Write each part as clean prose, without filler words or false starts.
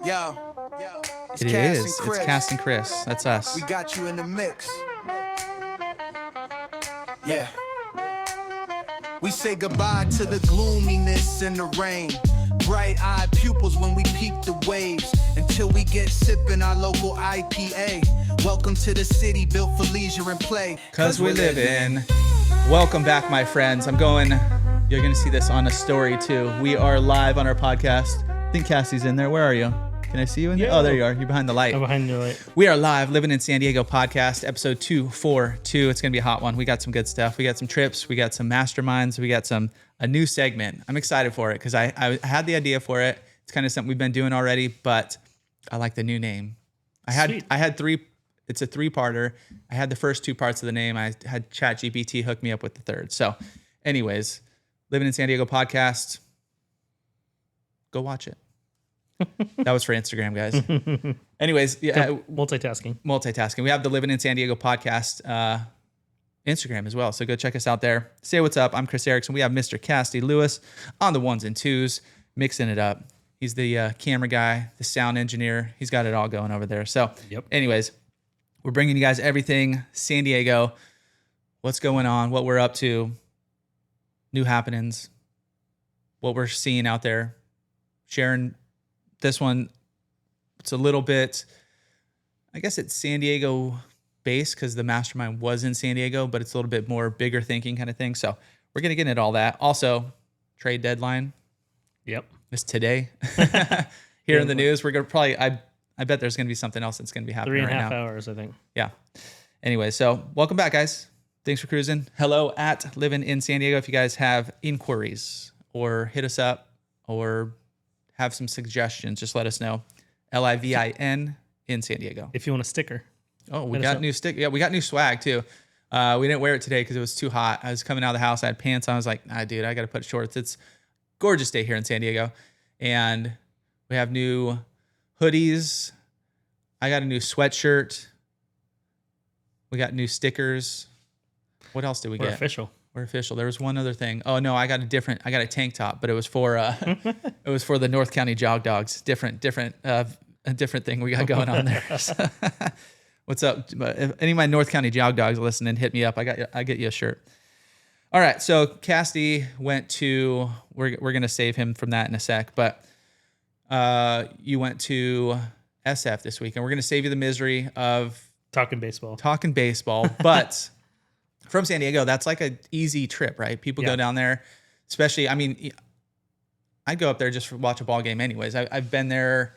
Yo, It is. It's Cass and Chris. That's us. We got you in the mix. Yeah. We say goodbye to the gloominess and the rain. Bright-eyed pupils when we peep the waves. Until we get sipping our local IPA. Welcome to the city built for leisure and play. Cause we live in. Welcome back, my friends. You're going to see this on a story too. We are live on our podcast. I think Cassie's in there. Where are you? Can I see you in there? Oh, there you are. You're behind the light. I'm behind the light. We are live, Livin in San Diego podcast, episode 242. It's going to be a hot one. We got some good stuff. We got some trips. We got some masterminds. We got a new segment. I'm excited for it because I had the idea for it. It's kind of something we've been doing already, but I like the new name. I had three. It's a three-parter. I had the first two parts of the name. I had ChatGPT hook me up with the third. So anyways, Livin in San Diego podcast. Go watch it. That was for Instagram, guys. Anyways, yeah, multitasking. We have the Livin in San Diego podcast Instagram as well. So go check us out there. Say what's up. I'm Chris Erickson. We have Mr. Cassidy Lewis on the ones and twos, mixing it up. He's the camera guy, the sound engineer. He's got it all going over there. So anyways, we're bringing you guys everything San Diego, what's going on, what we're up to, new happenings, what we're seeing out there, sharing. This one, it's a little bit, I guess it's San Diego based because the mastermind was in San Diego, but it's a little bit more bigger thinking kind of thing. So we're going to get into all that. Also, trade deadline. Yep. It's today. Here in the news, we're going to probably, I bet there's going to be something else that's going to be happening right now. 3.5 hours, I think. Yeah. Anyway, so welcome back, guys. Thanks for cruising. Hello at Livin in San Diego. If you guys have inquiries or hit us up or have some suggestions, just let us know. LIVIN in San Diego. If you want a sticker. Oh, we got new stick. Yeah, we got new swag too. We didn't wear it today because it was too hot. I was coming out of the house. I had pants on. I was like, dude, I got to put shorts. It's a gorgeous day here in San Diego. And we have new hoodies. I got a new sweatshirt. We got new stickers. What else did we get? We're official. There was one other thing. Oh no, I got a tank top, but it was for the North County Jog Dogs. Different thing we got going on there. So, what's up? If any of my North County Jog Dogs listening, hit me up. I get you a shirt. All right. So Cassidy went to. We're gonna save him from that in a sec, but you went to SF this week, and we're gonna save you the misery of talking baseball, but. From San Diego, that's like an easy trip, right? People go down there, especially, I mean, I'd go up there just to watch a ball game anyways. I've been there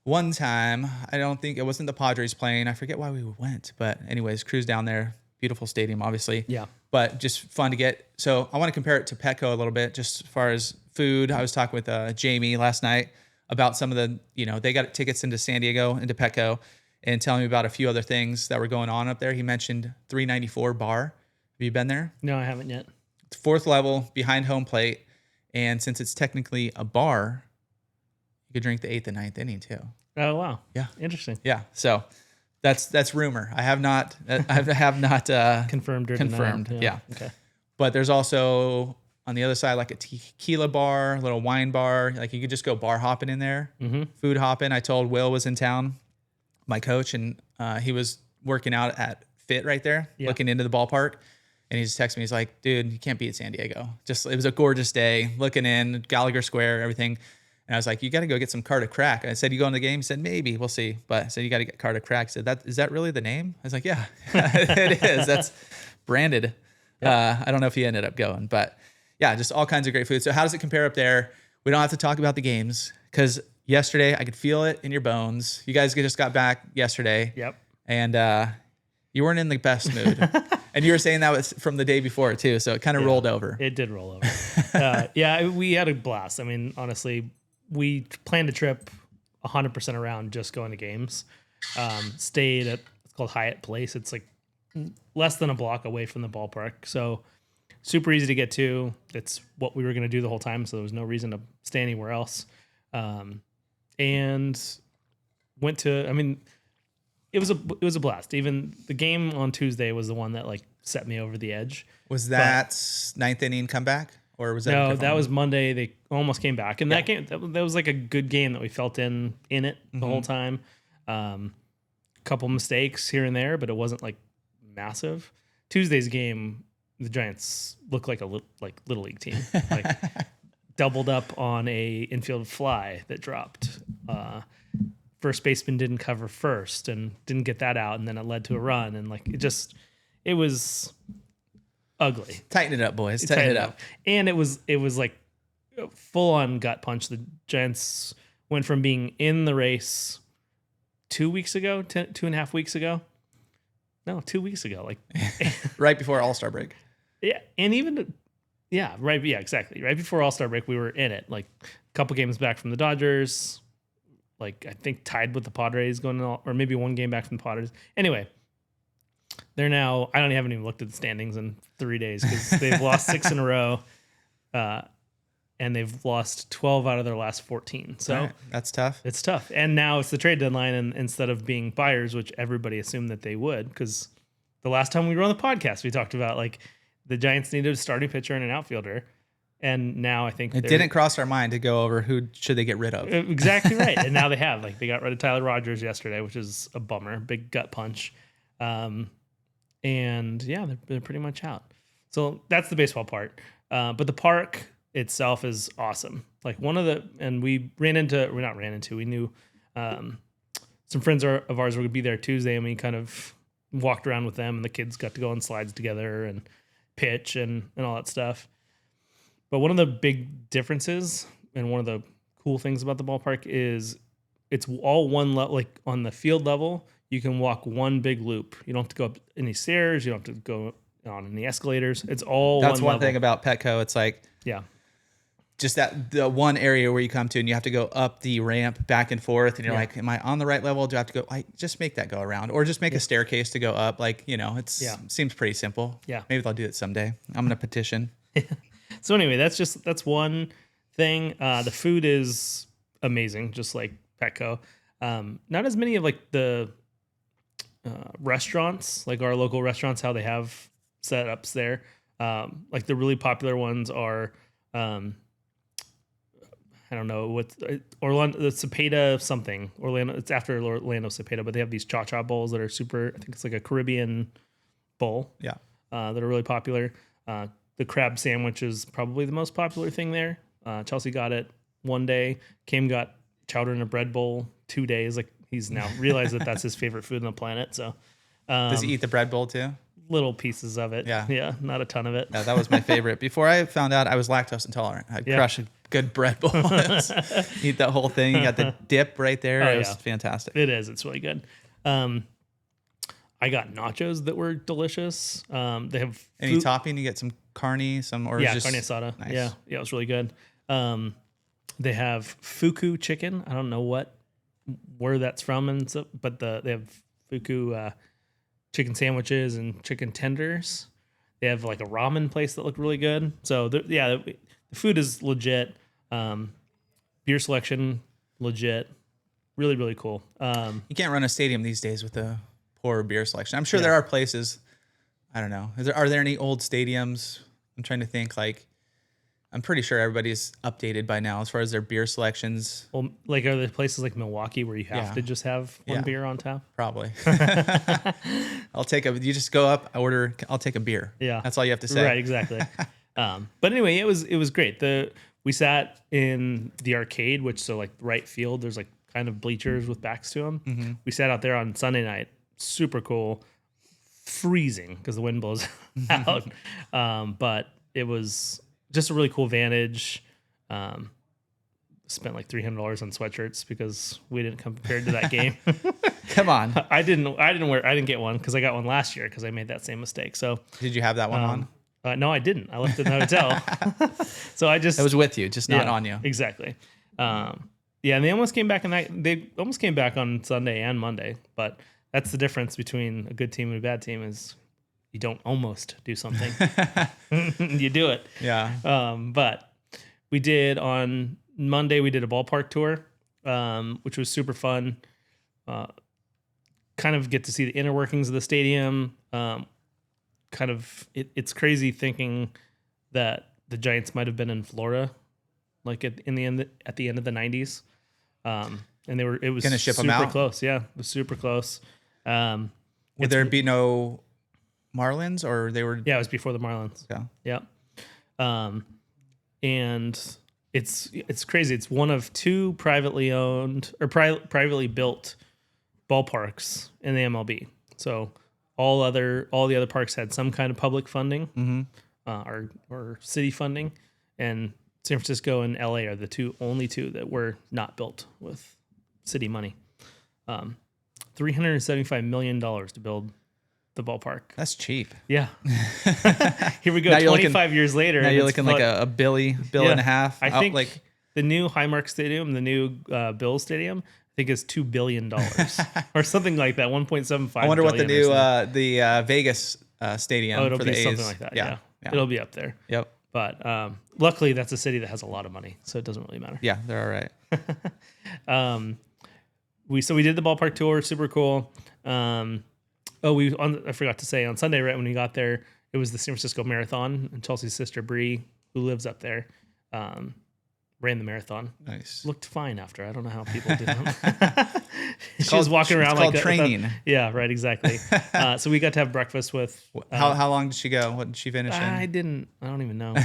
one time. I don't think it wasn't the Padres playing. I forget why we went, but anyways, cruise down there. Beautiful stadium, obviously. Yeah. But just fun to get. So I want to compare it to Petco a little bit, just as far as food. I was talking with Jamie last night about some of the, they got tickets into San Diego, into Petco, and telling me about a few other things that were going on up there. He mentioned 394 bar. Have you been there? No, I haven't yet. It's fourth level behind home plate. And since it's technically a bar, you could drink the 8th and 9th inning too. Oh, wow. Yeah. Interesting. Yeah. So that's rumor. I have not confirmed or confirmed. denied. Yeah. Okay. But there's also on the other side, like a tequila bar, a little wine bar. Like you could just go bar hopping in there, food hopping. I told Will was in town, my coach, and he was working out at Fit right there, looking into the ballpark. And he just texted me. He's like, dude, you can't beat San Diego. It was a gorgeous day, looking in, Gallagher Square, everything. And I was like, you got to go get some Carta Crack. I said, you go in the game? He said, maybe, we'll see. But I said, you got to get Carta Crack. He said, is that really the name? I was like, yeah, it is. That's branded. I don't know if he ended up going, but yeah, just all kinds of great food. So how does it compare up there? We don't have to talk about the games because yesterday I could feel it in your bones. You guys just got back yesterday. Yep. And you weren't in the best mood. And you were saying that was from the day before too. So it kind of rolled over. It did roll over. Yeah, we had a blast. I mean, honestly, we planned a trip 100% around just going to games. Stayed at, it's called Hyatt Place. It's like less than a block away from the ballpark. So super easy to get to. It's what we were going to do the whole time. So there was no reason to stay anywhere else. And went to, I mean, it was a blast. Even the game on Tuesday was the one that like set me over the edge. Was that ninth inning comeback? or was that No, different that one? was Monday. They almost came back, and that game that was like a good game that we felt in it the whole time. Couple mistakes here and there, but it wasn't like massive. Tuesday's game, the Giants looked like a little league team, like doubled up on a infield fly that dropped. First baseman didn't cover first and didn't get that out, and then it led to a run, and like it was ugly. Tighten it up, boys. Tighten it up. And it was like a full on gut punch. The Giants went from being in the race 2 weeks ago, 2.5 weeks ago. No, 2 weeks ago. Like Right before All-Star break. yeah, and even exactly. Right before All-Star break, we were in it. Like a couple games back from the Dodgers. Like I think tied with the Padres or maybe one game back from the Padres. Anyway, they're now. I haven't even looked at the standings in 3 days because they've lost 6 in a row, and they've lost 12 out of their last 14. So Right. That's tough. it's tough. And now it's the trade deadline, and instead of being buyers, which everybody assumed that they would, because the last time we were on the podcast, we talked about like the Giants needed a starting pitcher and an outfielder. And now I think It didn't cross our mind to go over who should they get rid of. Exactly right. And now they have. Like they got rid of Tyler Rogers yesterday, which is a bummer. Big gut punch. And yeah, they're pretty much out. So that's the baseball part. But the park itself is awesome. Like we knew some friends of ours were going to be there Tuesday, and we kind of walked around with them, and the kids got to go on slides together and pitch and all that stuff. But one of the big differences and one of the cool things about the ballpark is it's all one level. Like on the field level, you can walk one big loop. You don't have to go up any stairs. You don't have to go on any escalators. It's all That's one level. thing about Petco. It's like just that the one area where you come to and you have to go up the ramp back and forth, and you're like, am I on the right level? Do I have to go? Just make that go around, or just make a staircase to go up. Like, seems pretty simple. Yeah. Maybe they'll do it someday. I'm going to petition. So anyway, that's one thing. The food is amazing, just like Petco. Not as many of like the restaurants, like our local restaurants, how they have setups there. Like the really popular ones are, I don't know what Orlando, the Cepeda something. Orlando, it's after Orlando Cepeda, but they have these cha-cha bowls that are super. I think it's like a Caribbean bowl. Yeah, that are really popular. The crab sandwich is probably the most popular thing there. Chelsea got it one day. Cam got chowder in a bread bowl 2 days. Like he's now realized that that's his favorite food on the planet. So, does he eat the bread bowl too? Little pieces of it. Yeah, not a ton of it. Yeah, that was my favorite. Before I found out I was lactose intolerant, I'd crush a good bread bowl. Eat that whole thing. You got the dip right there. It was fantastic. It is. It's really good. I got nachos that were delicious. They have any topping. You get some carne, just carne asada. Nice. Yeah, it was really good. They have fuku chicken. I don't know where that's from, but they have fuku chicken sandwiches and chicken tenders. They have like a ramen place that looked really good. So the food is legit. Beer selection legit. Really, really cool. You can't run a stadium these days with a poor beer selection. I'm sure there are places. I don't know. Are there any old stadiums? I'm trying to think. Like, I'm pretty sure everybody's updated by now as far as their beer selections. Well, like are there places like Milwaukee where you have to just have one beer on tap? Probably. You just go up, I'll take a beer. Yeah. That's all you have to say. Right, exactly. But anyway, it was great. We sat in the arcade, which like right field, there's like kind of bleachers with backs to them. Mm-hmm. We sat out there on Sunday night. Super cool. Freezing because the wind blows out. But it was just a really cool vantage. Spent like $300 on sweatshirts because we didn't come prepared to that game. Come on. I didn't get one because I got one last year because I made that same mistake. So did you have that one on? No, I didn't. I left it in the hotel. So I just it was with you, just not on you. Exactly. And they almost came back on Sunday and Monday, but that's the difference between a good team and a bad team is you don't almost do something. You do it. Yeah. But we did on Monday, we did a ballpark tour, which was super fun. Kind of get to see the inner workings of the stadium. It's crazy thinking that the Giants might have been in Florida, like at the end of the 90s. And it was Gonna ship them super out? close. Yeah, it was super close. Would there be no Marlins, or they were? Yeah, it was before the Marlins. Yeah. Yeah. And it's crazy. It's one of two privately owned or privately built ballparks in the MLB. So all the other parks had some kind of public funding, or city funding, and San Francisco and LA are the only two that were not built with city money. $375 million to build the ballpark. That's cheap. Yeah. Here we go. Now you're 25 years later. Now and you're it's looking like a bill and a half. I think like the new Highmark Stadium, the new Bills Stadium, I think is $2 billion or something like that. 1.75. I wonder what the new Vegas stadium it'll for be the A's. something like that. Yeah. It'll be up there. Yep. But luckily, that's a city that has a lot of money, so it doesn't really matter. Yeah, they're all right. We did the ballpark tour, super cool. I forgot to say on Sunday, right when we got there, it was the San Francisco Marathon, and Chelsea's sister Bree, who lives up there, ran the marathon. Nice. Looked fine after. I don't know how people do that. She was walking around it's like called training. Yeah, right, exactly. So we got to have breakfast with. How long did she go? What did she finish in? I don't even know.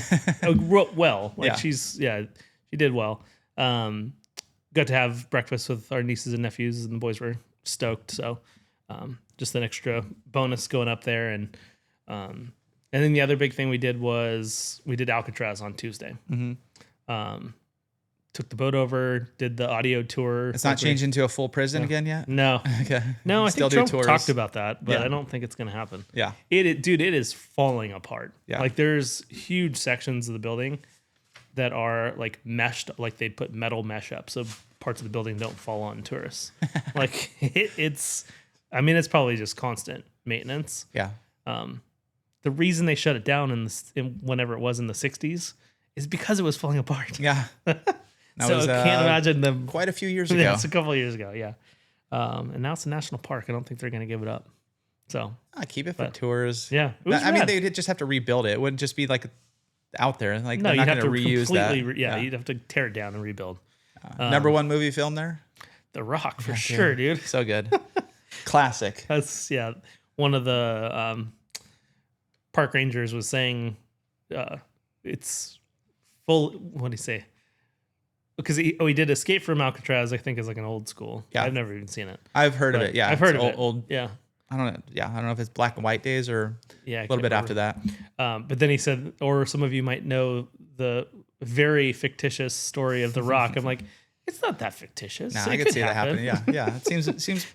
Well, like Yeah. she did well. Got to have breakfast with our nieces and nephews, and the boys were stoked. So, just an extra bonus going up there, and then the other big thing we did was we did Alcatraz on Tuesday. Took the boat over, did the audio tour. It's not changed into a full prison again yet? No. Okay. No, I Still think do Trump tours. talked about that, but Yeah. I don't think it's going to happen. Yeah. Dude, it is falling apart. Yeah. Like there's huge sections of the building that are like meshed, like they put metal mesh up so parts of the building don't fall on tourists. Like it's probably just constant maintenance. Yeah. The reason they shut it down whenever it was in the 60s is because it was falling apart. Yeah. That So was, I can't imagine them. quite a few years ago. Yeah, it's a couple of years ago, yeah. And now it's a national park. I don't think they're going to give it up. So Keep it for tours. yeah, it was I mean, rad. they'd just have to rebuild it. It wouldn't just be like out there. Like No, they're you'd not have going to to reuse that. completely. You'd have to tear it down and rebuild. Number one movie film there. The Rock for sure, dude. So good. Classic. That's one of the park rangers was saying it's full. What did he say? Because he did Escape from Alcatraz. I think is like an old school. Yeah. I've never even seen it. I've heard of But it. Yeah, I've heard it's of it. old. Yeah, I don't know. Yeah, I don't know if it's black and white days or yeah. a little bit after that. But then he said, or some of you might know the very fictitious story of The Rock. I'm like, it's not that fictitious. No, It I could could see that happen. happening. Yeah. It seems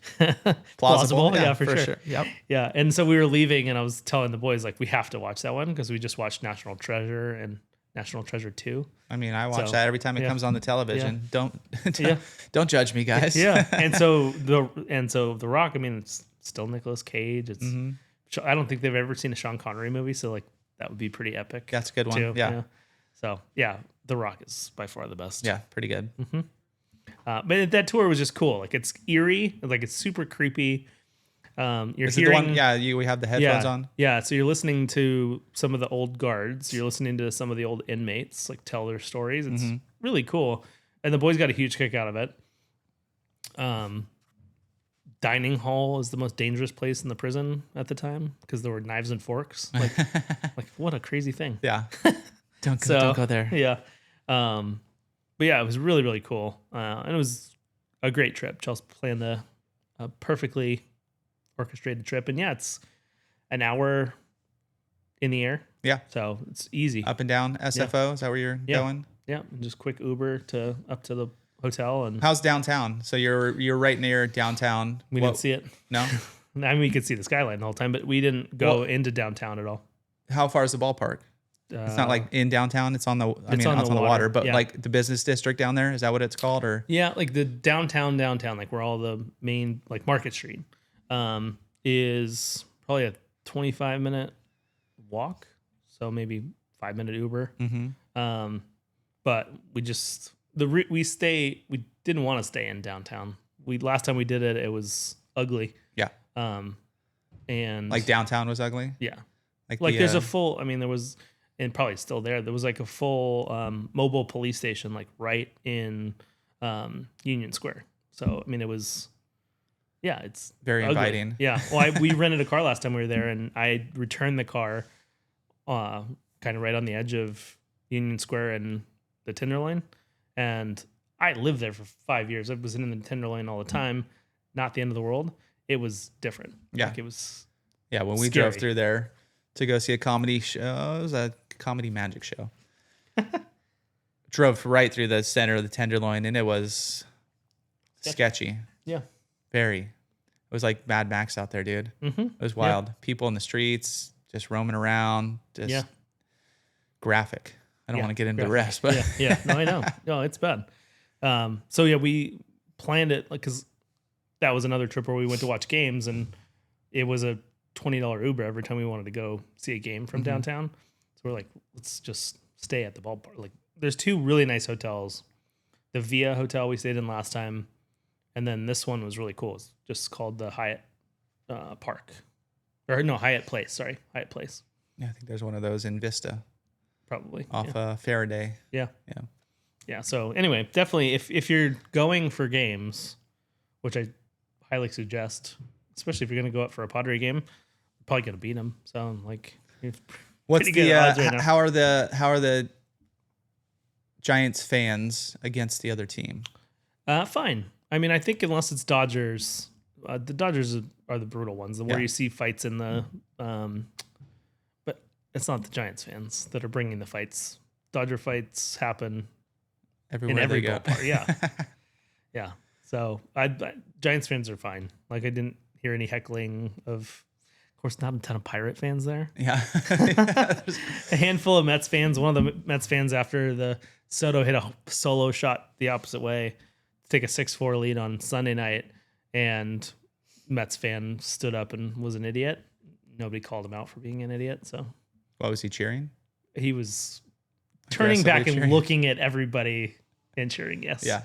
plausible. Yeah, for sure. Yep. Yeah, and so we were leaving, and I was telling the boys like we have to watch that one because we just watched National Treasure and National Treasure 2. I mean, I watch So, that every time it yeah. comes on the television. Don't Yeah. don't judge me, guys. Yeah, and so the Rock. I mean, it's still Nicolas Cage. It's I don't think they've ever seen a Sean Connery movie, so like that would be pretty epic. That's a good one. too, Yeah. So yeah, The Rock is by far the best. Yeah, pretty good. But that tour was just cool. Like it's eerie. Like it's super creepy. You're Is it the hearing. one? Yeah, we have the headphones on. Yeah, so you're listening to some of the old guards. You're listening to some of the old inmates like tell their stories. It's really cool, and the boys got a huge kick out of it. Dining hall is the most dangerous place in the prison at the time because there were knives and forks. Like, what a crazy thing. Yeah. Don't go there. Yeah, but yeah, it was really really cool, and it was a great trip. Chelsea planned a perfectly orchestrated trip, and yeah, it's an hour in the air. Yeah. So it's easy. Up and down SFO. Is that where you're going? Yeah, and just quick Uber up to the hotel, and How's downtown? So you're right near downtown. we didn't see it. No. I mean, we could see the skyline the whole time, but we didn't go into downtown at all. How far is the ballpark? It's not like in downtown. It's on the. It's on the water, water, but yeah. like the business district down there. Is that what it's called? Or Yeah, like the downtown, like where all the main, like Market Street, is probably a 25-minute walk. So maybe 5-minute Uber. But we just, we didn't want to stay in downtown. Last time we did it, it was ugly. Yeah. And like downtown was ugly. yeah. Like Like there's a full, I mean, there was and probably still there. There was like a full mobile police station, like right in Union Square. So I mean, it was, yeah, it's Very ugly. inviting. Yeah. Well, we rented a car last time we were there, and I returned the car, kind of right on the edge of Union Square and the Tenderloin, and I lived there for 5 years. I was in the Tenderloin all the time. Not the end of the world. It was different. Yeah. Like it was. Yeah, when we scary. drove through there to go see a comedy show, it was a comedy magic show. Drove right through the center of the Tenderloin, and it was sketchy. Yeah. Very. It was like Mad Max out there, dude. Mm-hmm. It was wild. People in the streets, just roaming around, just graphic. I don't want to get into the rest, but yeah. No, I know. No, it's bad. So yeah, we planned it because that was another trip where we went to watch games, and it was a $20 Uber every time we wanted to go see a game from downtown. So we're like, let's just stay at the ballpark. Like, there's two really nice hotels. The Via Hotel we stayed in last time, and then this one was really cool. It's just called the Hyatt Park, or no, Hyatt Place. Sorry, Hyatt Place. yeah, I think there's one of those in Vista Probably off Faraday. Yeah. Yeah. Yeah. So anyway, definitely if you're going for games, which I highly suggest, especially if you're going to go up for a Padre game, you're probably going to beat them. So like, What's pretty good odds the right now. how are the Giants fans against the other team? Fine. I mean, I think unless it's Dodgers, the Dodgers are the brutal ones, the where Yeah. you see fights in the, but it's not the Giants fans that are bringing the fights. Dodger fights happen Everywhere in every they go. ballpark. Yeah. Yeah. So Giants fans are fine. Like I didn't hear any heckling of course, not a ton of Pirate fans there. Yeah. A handful of Mets fans. One of the Mets fans after the Soto hit a solo shot the opposite way to take a 6-4 lead on Sunday night, and Mets fan stood up and was an idiot. Nobody called him out for being an idiot. So What was he cheering? he was turning back Aggressively and cheering. looking at everybody and cheering. Yes. Yeah.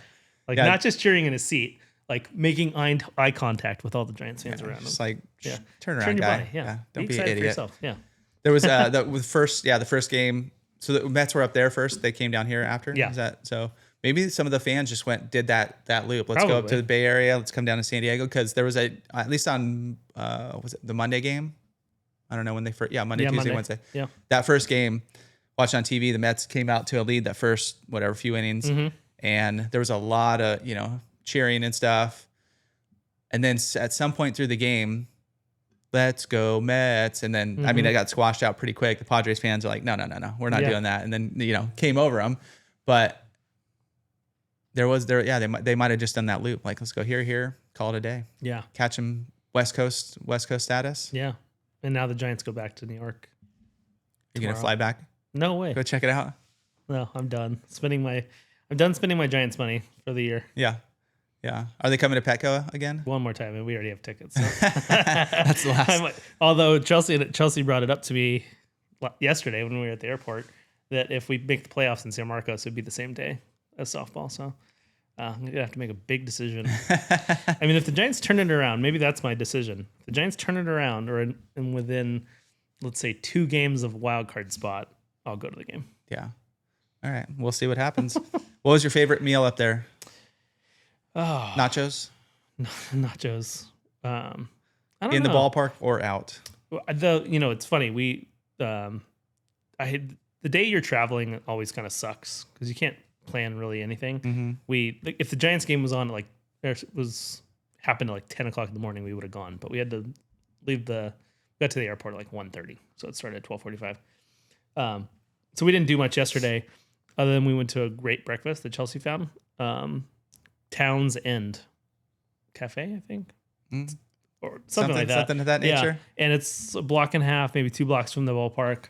Like Yeah. not just cheering in his seat, like making eye contact with all the Giants fans around him. Just like Yeah. turn around, Turn your guy. body. Yeah. Don't be an excited for idiot. yourself. Yeah. There was the first game. So the Mets were up there first. They came down here after. Yeah. Is that so? Maybe some of the fans just did that loop. Let's go up to Probably. the Bay Area. Let's come down to San Diego because there was at least on was it the Monday game? I don't know when they first. Yeah, Monday, Yeah, Tuesday, Monday. Wednesday. Yeah. That first game, watched on TV, the Mets came out to a lead that first few innings, and there was a lot of cheering and stuff. And then at some point through the game, let's go Mets. And then, I mean, it got squashed out pretty quick. The Padres fans are like, no, we're not Yeah. doing that. And then, came over them. But they might have just done that loop. Like, let's go here, call it a day. Yeah. Catch them West Coast status. Yeah. And now the Giants go back to New York. You're going to tomorrow. fly back? No way. Go check it out? No, I'm done. I'm done spending my Giants money for the year. Yeah. Yeah. Are they coming to Petco again? One more time, and we already have tickets. So. That's the last. Although Chelsea brought it up to me yesterday when we were at the airport that if we make the playoffs in San Marcos, it'd be the same day as softball. So I'm gonna have to make a big decision. I mean, if the Giants turn it around, maybe that's my decision. If the Giants turn it around, or in within, let's say, 2 games of a wild card spot, I'll go to the game. Yeah. All right. We'll see what happens. What was your favorite meal up there? Oh, Nachos? nachos. I don't In know. the ballpark or out? It's funny. I had the day you're traveling always kind of sucks because you can't plan really anything. If the Giants game was on happened at like 10 o'clock in the morning, we would have gone, but we had to got to the airport at like 1:30, so it started at 12:45. So we didn't do much yesterday, other than we went to a great breakfast that Chelsea found. Towns End Cafe, I think, or something like that. Something of that nature. And it's a block and a half, maybe 2 blocks from the ballpark.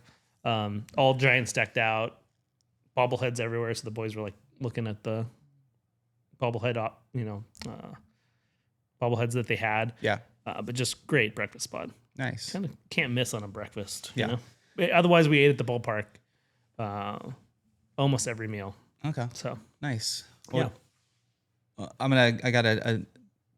All Giants decked out, bobbleheads everywhere. So the boys were like looking at the bobblehead, bobbleheads that they had. Yeah. But just great breakfast spot. Nice. Kind of can't miss on a breakfast. Yeah. Otherwise, we ate at the ballpark almost every meal. Okay. So Nice. yeah. I got a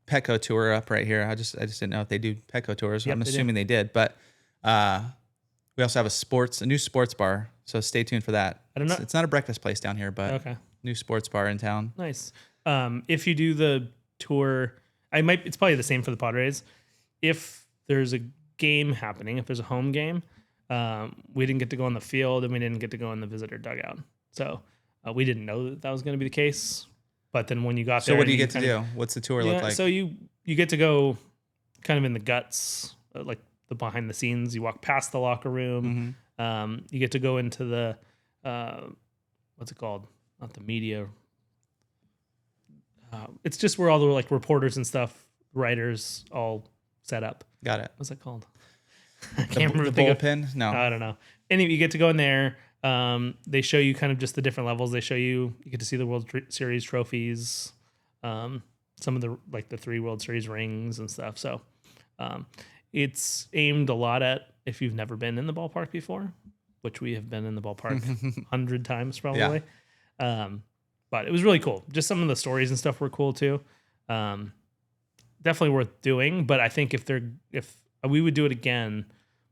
Petco tour up right here. I just didn't know if they do Petco tours. Yep, I'm they do. assuming they did, but we also have a new sports bar. So stay tuned for that. I don't know. It's not a breakfast place down here, but Okay. new sports bar in town. Nice. If you do the tour, it's probably the same for the Padres. If there's a game happening, if there's a home game, we didn't get to go on the field and we didn't get to go in the visitor dugout. So we didn't know that was going to be the case. But then when you got there, So what do you get to do? What's the tour look like? So you get to go kind of in the guts, like the behind the scenes. You walk past the locker room. You get to go into the what's it called? Not the media. It's just where all the like reporters and stuff, writers, all set up. Got it. What's it called? I can't remember the bullpen. No, I don't know. Anyway, you get to go in there. They show you kind of just the different levels. They show you get to see the World Series trophies, some of the like the 3 World Series rings and stuff. So it's aimed a lot at if you've never been in the ballpark before, which we have been in the ballpark 100 times probably. Yeah. But it was really cool. Just some of the stories and stuff were cool too. Definitely worth doing. But I think if we would do it again,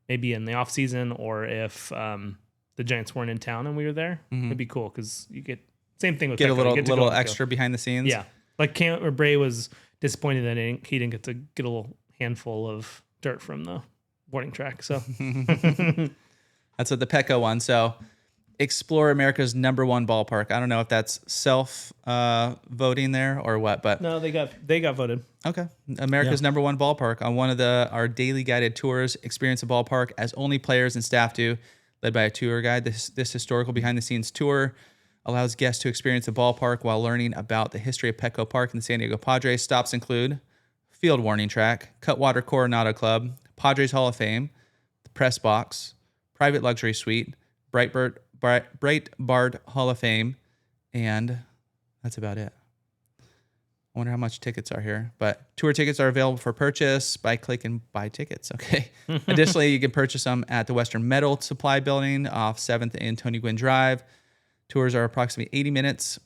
maybe in the off season or if the Giants weren't in town and we were there, it'd be cool because you get same thing with get Petco. a little extra behind the scenes. Yeah, like Bray was disappointed that he didn't get to get a little handful of dirt from the warning track. So that's what the Petco one. So explore America's #1 ballpark. I don't know if that's self voting there or what, but no, they got voted. Okay, America's #1 ballpark. On one of our daily guided tours, experience a ballpark as only players and staff do, led by a tour guide. This historical behind the scenes tour allows guests to experience a ballpark while learning about the history of Petco Park and the San Diego Padres. Stops include field warning track, Cutwater Coronado Club, Padres Hall of Fame, the press box, private luxury suite, Breitbart Hall of Fame, and that's about it. I wonder how much tickets are here, but tour tickets are available for purchase by click and buy tickets. Okay. Additionally, you can purchase them at the Western Metal Supply Building off 7th and Tony Gwynn Drive. Tours are approximately 80 minutes,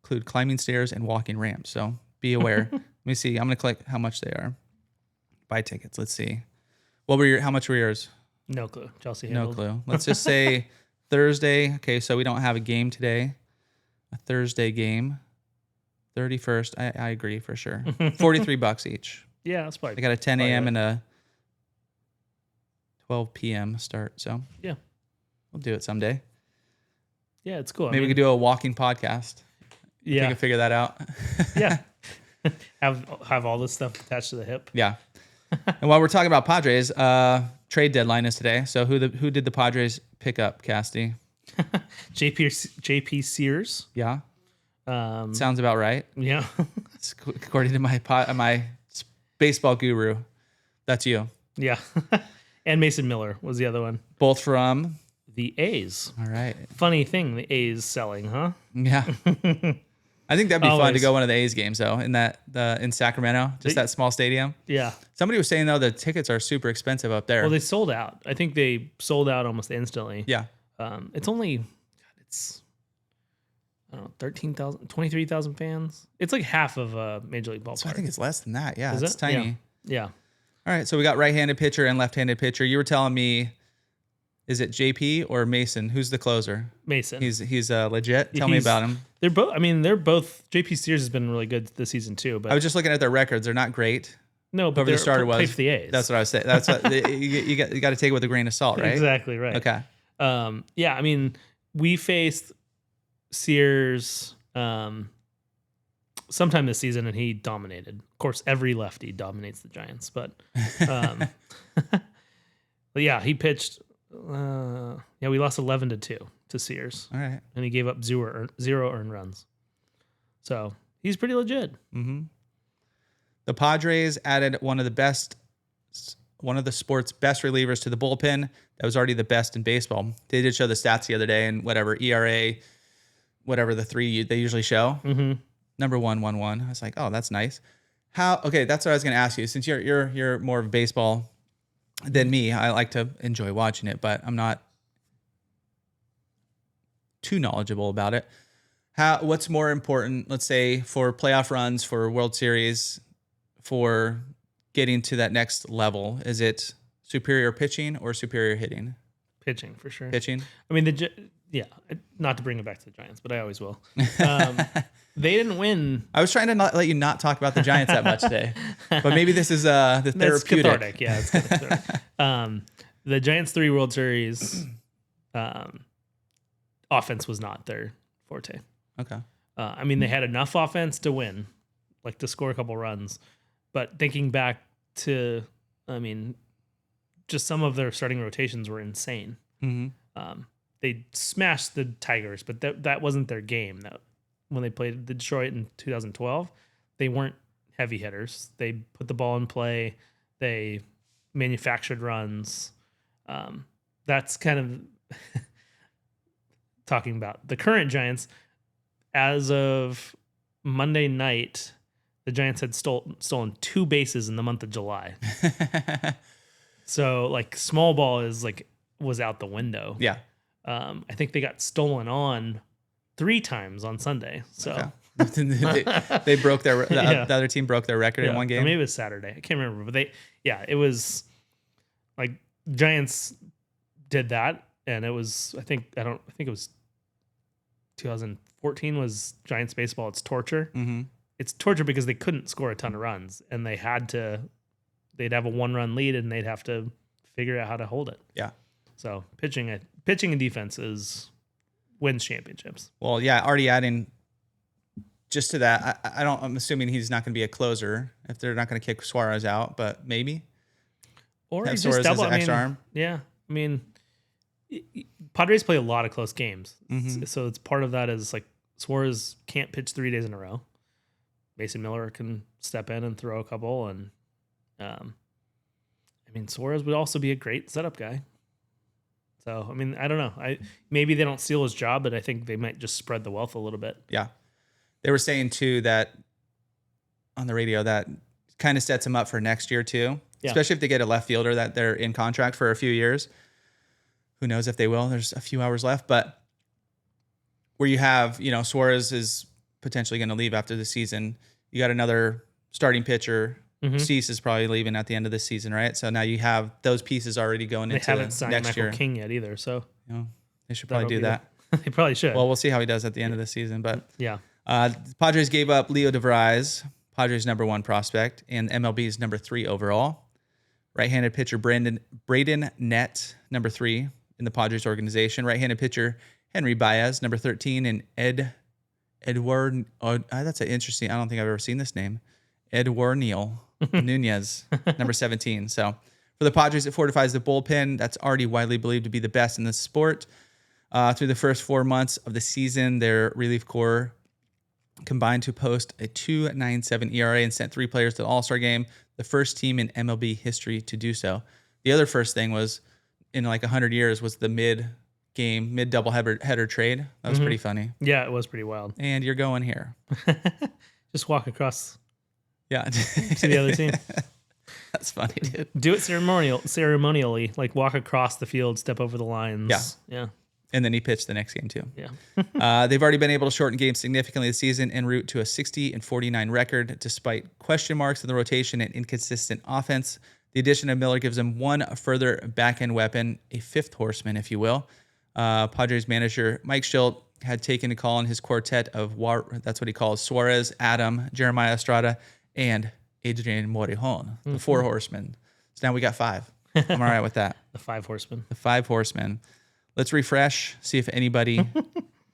include climbing stairs and walking ramps. So be aware. Let me see. I'm going to click how much they are. Buy tickets. Let's see. How much were yours? No clue. Chelsea No handled. clue. Let's just say Thursday. Okay. So we don't have a game today. A Thursday game. 31st. I agree for sure. $43 each. Yeah, that's probably. I got a 10 a.m. and a 12 p.m. start. So yeah, we'll do it someday. Yeah, it's cool. Maybe we could do a walking podcast. Yeah. We can figure that out. Yeah. have all this stuff attached to the hip. Yeah. And while we're talking about Padres, trade deadline is today. So who did the Padres pick up, Cassidy? JP Sears. Yeah. Sounds about right. Yeah. According to my baseball guru. That's you. Yeah. And Mason Miller was the other one. Both from the A's. All right. Funny thing, the A's selling, huh? Yeah. I think that'd be fun to go one of the A's games though, in Sacramento, just that small stadium. Yeah. Somebody was saying though the tickets are super expensive up there. Well, they sold out. I think they sold out almost instantly. Yeah. It's only I don't know, 13,000, 23,000 fans. It's like half of a Major League ballpark. So I think it's less than that. Yeah, Is it's it? tiny. Yeah. All right, so we got right-handed pitcher and left-handed pitcher. You were telling me, is it JP or Mason? Who's the closer? Mason. He's legit. Tell me about him. They're both. I mean, they're both. JP Sears has been really good this season too. But I was just looking at their records. They're not great. No, but whoever the starter play was. for the A's. That's what I was saying. That's what you got to take it with a grain of salt, right? Exactly right. Okay. Yeah, I mean, we faced Sears sometime this season, and he dominated. Of course, every lefty dominates the Giants, but but yeah, he pitched. Yeah, we lost 11-2 to Sears. All right, and he gave up zero earned runs. So he's pretty legit. Mm-hmm. The Padres added one of the sport's best relievers to the bullpen. That was already the best in baseball. They did show the stats the other day, and whatever ERA, whatever the three they usually show. Mm-hmm. Number 1.11. I was like, oh, that's nice. Okay, that's what I was going to ask you. Since you're more of baseball than me, I like to enjoy watching it, but I'm not too knowledgeable about it. What's more important, let's say, for playoff runs, for World Series, for getting to that next level? Is it superior pitching or superior hitting? Pitching for sure. Pitching. I mean, not to bring it back to the Giants, but I always will. They didn't win. I was trying to not let you not talk about the Giants that much today, but maybe this is the It's therapeutic. cathartic. Yeah, it's cathartic. The Giants' 3 World Series offense was not their forte. Okay. I mean, they had enough offense to win, like to score a couple runs. But thinking back to, I mean, just some of their starting rotations were insane. Mm-hmm. They smashed the Tigers, but that wasn't their game. That when they played the Detroit in 2012, they weren't heavy hitters. They put the ball in play. They manufactured runs. That's kind of talking about the current Giants. As of Monday night, the Giants had stolen 2 bases in the month of July. So like small ball was out the window. Yeah. I think they got stolen on 3 times on Sunday. So okay. they broke the other team broke their record in one game. Or maybe it was Saturday. I can't remember, but it was like Giants did that, and it was I think it was 2014 was Giants baseball. It's torture. Mm-hmm. It's torture because they couldn't score a ton of runs, and they'd have a 1-run lead, and they'd have to figure out how to hold it. Yeah. So pitching and defense wins championships. Well, yeah. Already adding just to that, I'm assuming he's not going to be a closer if they're not going to kick Suarez out, but maybe. Or have just Suarez double. as an extra arm. Yeah, I mean, Padres play a lot of close games, Mm-hmm. so it's part of that is like Suarez can't pitch 3 days in a row. Mason Miller can step in and throw a couple, and I mean Suarez would also be a great setup guy. So I mean, I don't know. Maybe they don't steal his job, but I think they might just spread the wealth a little bit. Yeah, they were saying too that on the radio that kind of sets him up for next year too. Yeah. Especially if they get a left fielder that they're in contract for a few years. Who knows if they will? There's a few hours left, but where you have, Suarez is potentially going to leave after the season. You got another starting pitcher. Mm-hmm. Cease is probably leaving at the end of the season, right? So now you have those pieces already going into haven't signed next Michael year. King yet either, so They should probably do that. They probably should. Well, we'll see how he does at the end of the season, but yeah. Padres gave up Leo DeVries, Padres' #1 prospect, and MLB's #3 overall. Right-handed pitcher Braden Nett, #3 in the Padres organization. Right-handed pitcher Henry Baez, #13, and Edward. Oh, that's an interesting. I don't think I've ever seen this name. Edward Neal Nunez, #17. So for the Padres, it fortifies the bullpen. That's already widely believed to be the best in the sport. Through the first 4 months of the season, their relief corps combined to post a 2.97 ERA and sent 3 players to the All-Star game, the first team in MLB history to do so. The other first thing was, in like 100 years, was the mid-double-header trade. That was pretty funny. Yeah, it was pretty wild. And you're going here. Just walk across Yeah. to the other team. That's funny, dude. Do it ceremonially, like walk across the field, step over the lines. Yeah. Yeah. And then he pitched the next game too. Yeah. They've already been able to shorten games significantly this season en route to a 60-49 record, despite question marks in the rotation and inconsistent offense. The addition of Miller gives them one further back-end weapon, a 5th horseman, if you will. Padres manager Mike Schilt had taken a call on his quartet of that's what he calls Suarez, Adam, Jeremiah Estrada, and Adrian Morejon, the 4 horsemen. So now we got 5. I'm all right with that. The 5 horsemen. The 5 horsemen. Let's refresh, see if anybody,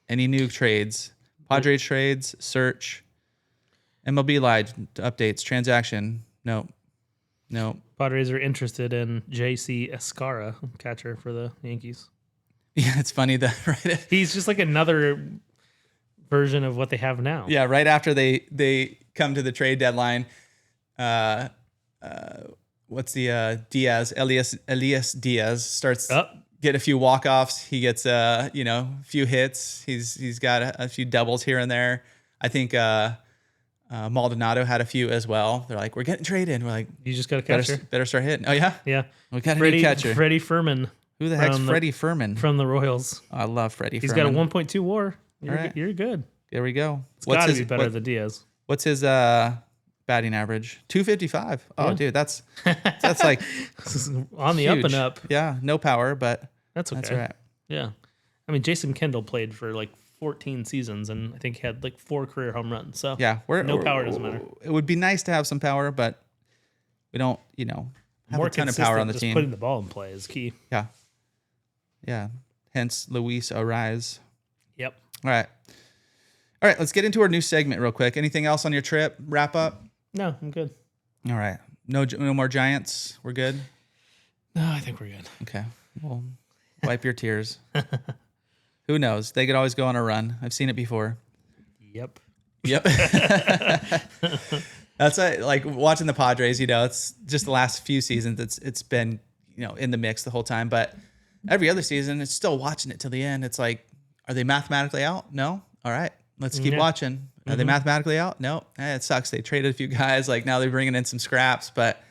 any new trades, Padres trades, search, MLB Live updates, transaction. No. Padres are interested in J.C. Escara, catcher for the Yankees. Yeah, it's funny that right. He's just like another version of what they have now. Yeah, right after they come to the trade deadline, what's the Diaz? Elias Diaz starts. Get a few walk-offs. He gets a few hits. He's got a few doubles here and there. I think Maldonado had a few as well. They're like, we're getting traded. We're like, you just got a catcher. Better start hitting. Oh yeah, yeah. We got a new catcher. Freddie Furman. Who the heck's Freddie Furman from the Royals? I love Freddie. He's Furman. got a 1.2 WAR. You're good. There we go. It's got to be better than Diaz. What's his batting average? 255. Oh, yeah. Dude, that's like on the huge. up and up. Yeah, no power, but That's okay. That's right. Yeah. I mean, Jason Kendall played for like 14 seasons and I think he had like 4 career home runs. So Yeah, power doesn't matter. It would be nice to have some power, but we don't, have a ton of power on the just team. Putting the ball in play is key. Yeah. Yeah. Hence Luis Arise. Yep. All right. All right, let's get into our new segment real quick. Anything else on your trip? Wrap up? No, I'm good. All right. No more Giants. We're good? No, I think we're good. Okay. Well, wipe your tears. Who knows? They could always go on a run. I've seen it before. Yep. That's like watching the Padres, it's just the last few seasons. It's been, in the mix the whole time, but every other season it's still watching it till the end. It's like, are they mathematically out? No. All right. Let's keep watching. Are they mathematically out? No. It sucks. They traded a few guys. Like now they're bringing in some scraps, but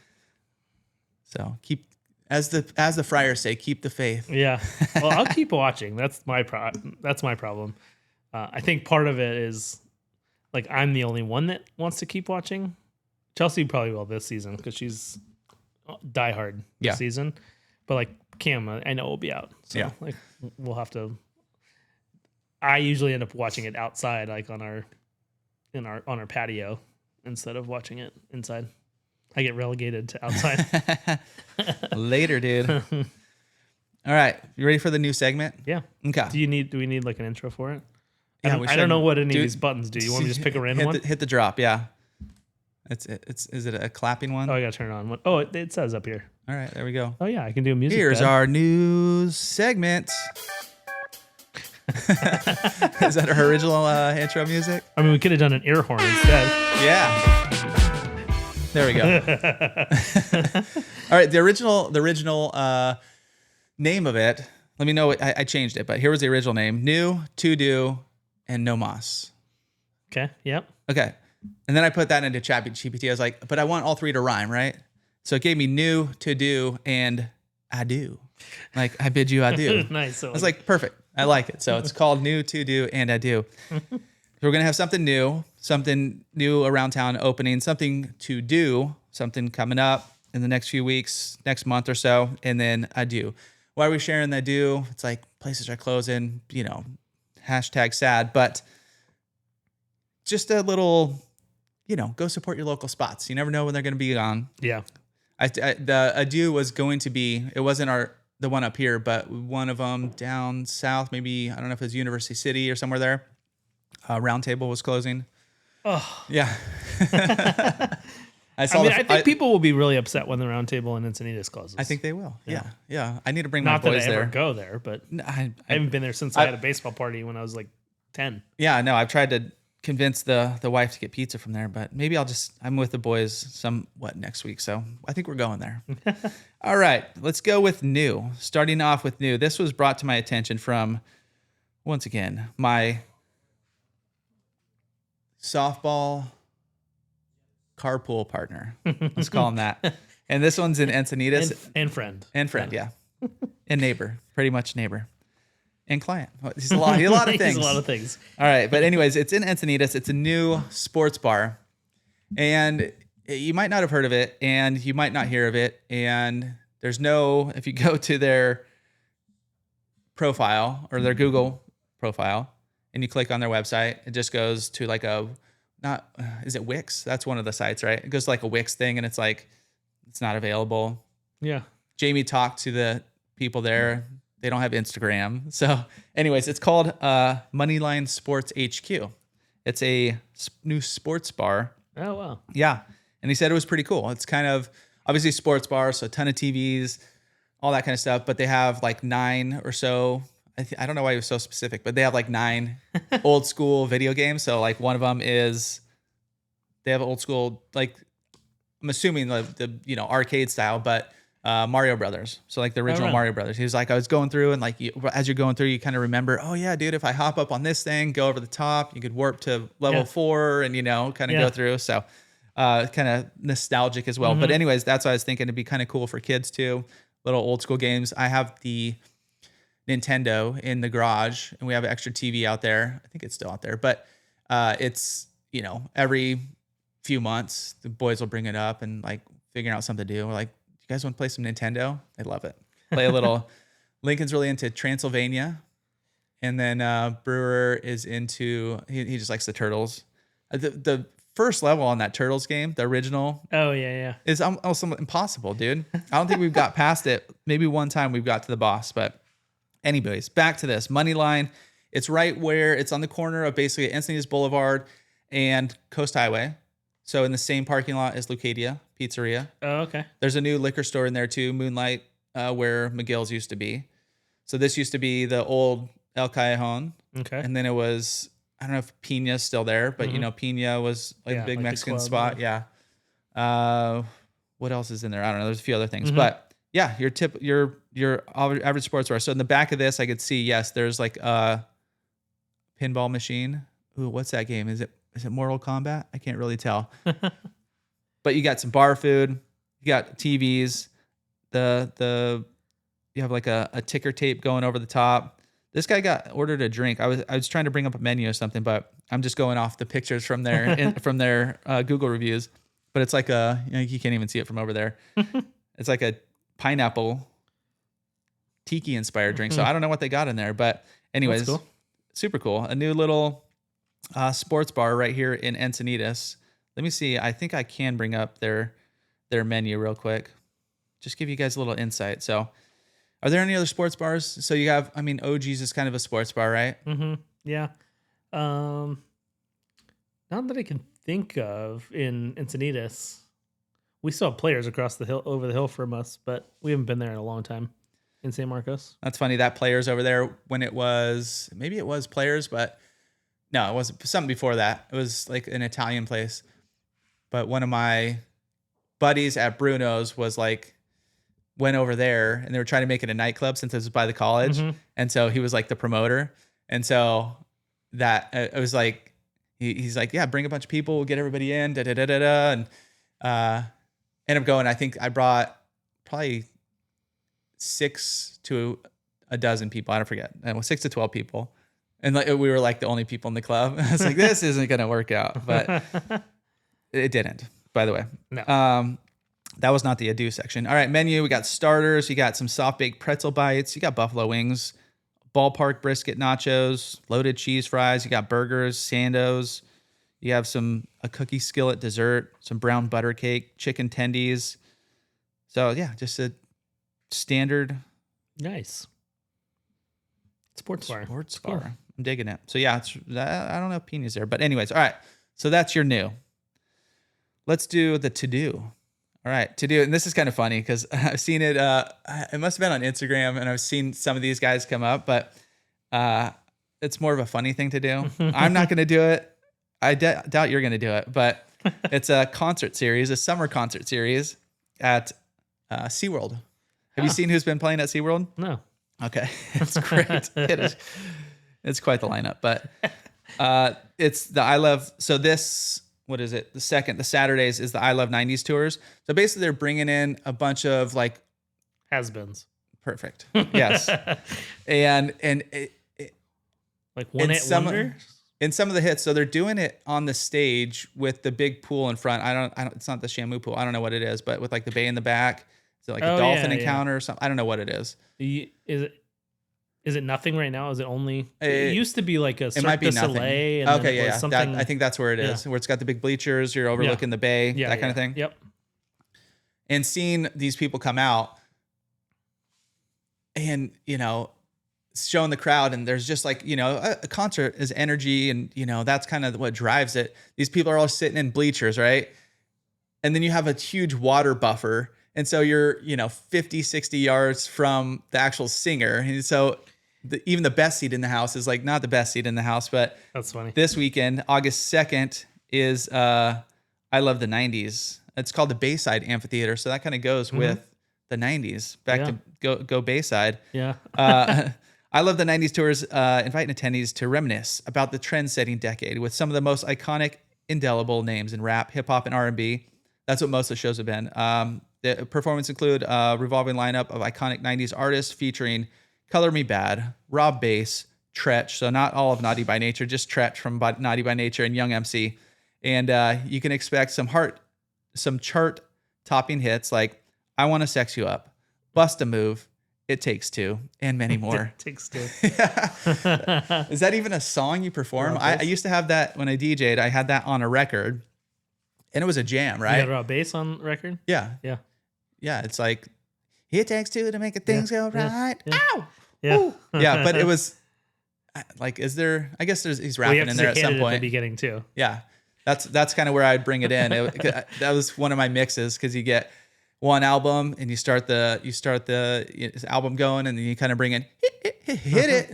so keep, as the Friars say, keep the faith. Yeah. Well, I'll keep watching. That's my problem. I think part of it is like I'm the only one that wants to keep watching. Chelsea probably will this season because she's diehard this season. But like Cam, I know will be out. So like we'll have to. I usually end up watching it outside, like on our patio, instead of watching it inside. I get relegated to outside. Later, dude. All right, you ready for the new segment? Yeah. Okay. Do we need like an intro for it? Yeah, I don't know what any of these buttons do. You want me to just pick a random one? Hit the drop. Yeah. Is it a clapping one? Oh, I got to turn it on. Oh, it says up here. All right, there we go. Oh yeah, I can do a music. Here's bed. our new segment. Is that our original intro music? I mean, we could have done an air horn instead. Yeah. There we go. All right, the original name of it. Let me know. I changed it, but here was the original name: New, To Do, and No Mas. Okay. Yep. Okay, and then I put that into ChatGPT. I was like, but I want all 3 to rhyme, right? So it gave me New, To Do, and Adieu. Like I bid you adieu. Nice. I was like, perfect. I like it. So it's called New, To Do, and Adieu. So we're going to have something new around town opening, something to do, something coming up in the next few weeks, next month or so, and then adieu. Why are we sharing the adieu? It's like places are closing, hashtag sad, but just a little, go support your local spots. You never know when they're going to be gone. Yeah. The adieu was going to be, it wasn't the one up here, but one of them down south, maybe, I don't know if it was University City or somewhere there. Round Table was closing. Oh. Yeah. I think people will be really upset when the Round Table in Encinitas closes. I think they will. Yeah. I need to bring Not my boys that I there. ever go there, but I haven't been there since I had a baseball party when I was like 10. Yeah, no, I've tried to convince the wife to get pizza from there, but maybe I'm with the boys somewhat next week, so I think we're going there. All right, let's go with new. Starting off with new. This was brought to my attention from, once again, my softball carpool partner. Let's call him that. And this one's in Encinitas. And friend. And friend, yeah. And neighbor, pretty much neighbor. And client. He's a lot of things. He's a lot of things. All right. But anyways, it's in Encinitas. It's a new sports bar. And you might not have heard of it. And you might not hear of it. And if you go to their profile or their Google profile and you click on their website, it just goes to like is it Wix? That's one of the sites, right? It goes to like a Wix thing and it's like, it's not available. Yeah. Jamie talked to the people there. They don't have Instagram. So anyways, it's called Moneyline Sports HQ. It's a new sports bar. Oh, wow. Yeah. And he said it was pretty cool. It's kind of obviously sports bar, so a ton of TVs, all that kind of stuff. But they have like 9 or so. I don't know why he was so specific, but they have like 9 old school video games. So like one of them is they have old school, like I'm assuming the arcade style, but Mario Brothers. So like the original Mario Brothers. He was like, I was going through and like as you're going through, you kind of remember, oh yeah, dude, if I hop up on this thing, go over the top, you could warp to level 4 and kind of go through. So kind of nostalgic as well. But anyways, that's what I was thinking. It'd be kind of cool for kids too. Little old school games. I have the Nintendo in the garage and we have an extra TV out there. I think it's still out there, but it's, every few months the boys will bring it up and like figuring out something to do. We're like, you guys want to play some Nintendo? They love it. Play a little Lincoln's really into Transylvania. And then Brewer is into, he just likes the Turtles. The first level on that Turtles game, the original, Oh, yeah. is almost impossible, dude. I don't think we've got past it. Maybe one time we've got to the boss. But anyways, back to this. Money Line. It's right where it's on the corner of basically Encinitas Boulevard and Coast Highway. So in the same parking lot as Lucadia Pizzeria. Oh, okay. There's a new liquor store in there too, Moonlight, where McGill's used to be. So this used to be the old El Callejon. Okay. And then it was, I don't know if Pina's still there, but you know, Pina was like a big like the Mexican club, spot. Yeah. What else is in there? I don't know. There's a few other things, but yeah, your average sports bar. So in the back of this, I could see, yes, there's like a pinball machine. Ooh, what's that game? Is it Mortal Kombat? I can't really tell. But you got some bar food. You got TVs. You have like a ticker tape going over the top. This guy ordered a drink. I was trying to bring up a menu or something, but I'm just going off the pictures from their Google reviews. But it's like you can't even see it from over there. It's like a pineapple tiki inspired drink. So I don't know what they got in there, but anyways, That's cool. Super cool. A new little sports bar right here in Encinitas. Let me see. I think I can bring up their menu real quick. Just give you guys a little insight. So are there any other sports bars? So you have, OG's is kind of a sports bar, right? Mm-hmm. Yeah. Not that I can think of in Encinitas. We still have Players across the hill, over the hill from us, but we haven't been there in a long time in San Marcos. That's funny. That Players over there, maybe it was Players, but no, it was something before that. It was like an Italian place. But one of my buddies at Bruno's went over there, and they were trying to make it a nightclub since it was by the college. And so he was like the promoter. And so that it was like, he's like, yeah, bring a bunch of people, we'll get everybody in, and ended up going. I think I brought probably 6 to a dozen people. I don't forget. 6 to 12 people. And we were like the only people in the club. I was like, this isn't going to work out, but it didn't, by the way. No. That was not the Adieu section. All right, menu. We got starters. You got some soft baked pretzel bites. You got buffalo wings, ballpark brisket nachos, loaded cheese fries. You got burgers, sandos. You have a cookie skillet dessert, some brown butter cake, chicken tendies. So yeah, just a standard. Nice. Sports bar. Sports Cool. bar. I'm digging it. So yeah, I don't know if Pina's there, but anyways, all right. So that's your new. Let's do the to-do. All right, to-do. And this is kind of funny because I've seen it. It must have been on Instagram, and I've seen some of these guys come up, but it's more of a funny thing to do. I'm not going to do it. I doubt you're going to do it, but it's a concert series, a summer concert series at SeaWorld. Have you seen who's been playing at SeaWorld? No. Okay. It's great. It is. It's quite the lineup, but it's the I Love. So this, what is it? The Saturdays is the I Love 90s tours. So basically they're bringing in a bunch of Has-beens. Perfect. Yes. and Like one-hit wonders? In some of the hits, so they're doing it on the stage with the big pool in front. I don't. It's not the Shamu pool. I don't know what it is, but with like the bay in the back. Is it like a dolphin encounter or something? I don't know what it is. Is it nothing right now? Is it only? It used to be like a Cirque du nothing. Soleil. And Okay, yeah. Something, I think that's where it is, where it's got the big bleachers. You're overlooking the bay, that kind of thing. Yep. And seeing these people come out, and showing the crowd, and there's just a concert is energy, and that's kind of what drives it. These people are all sitting in bleachers, right? And then you have a huge water buffer, and so you're 50, 60 yards from the actual singer, and so even the best seat in the house is not the best seat in the house. But that's funny. This weekend, August 2nd, is I Love the 90s. It's called the Bayside Amphitheater, so that kind of goes with the 90s. Back to go Bayside. Yeah. I Love the 90s tours, inviting attendees to reminisce about the trend-setting decade with some of the most iconic, indelible names in rap, hip-hop, and R&B. That's what most of the shows have been. The performance include a revolving lineup of iconic 90s artists featuring Color Me Bad, Rob Bass, Tretch, so not all of Naughty by Nature, just Tretch from Naughty by Nature, and Young MC. And you can expect some chart-topping hits like I Want to Sex You Up, Bust a Move, It Takes Two, and many more. It Takes Two. Is that even a song you perform? I used to have that when I DJ'd. I had that on a record, and it was a jam, right? You had raw bass on record? Yeah. Yeah. Yeah, it's like, it takes two to make things go right. Yeah. Ow! Yeah. Ooh. Yeah, but it was like, is there, I guess he's Well, you rapping have in to there at say some hit it at the point. beginning too. Yeah, that's kind of where I'd bring it in. That was one of my mixes, because you get one album and you start the album going, and then you kind of bring in hit it,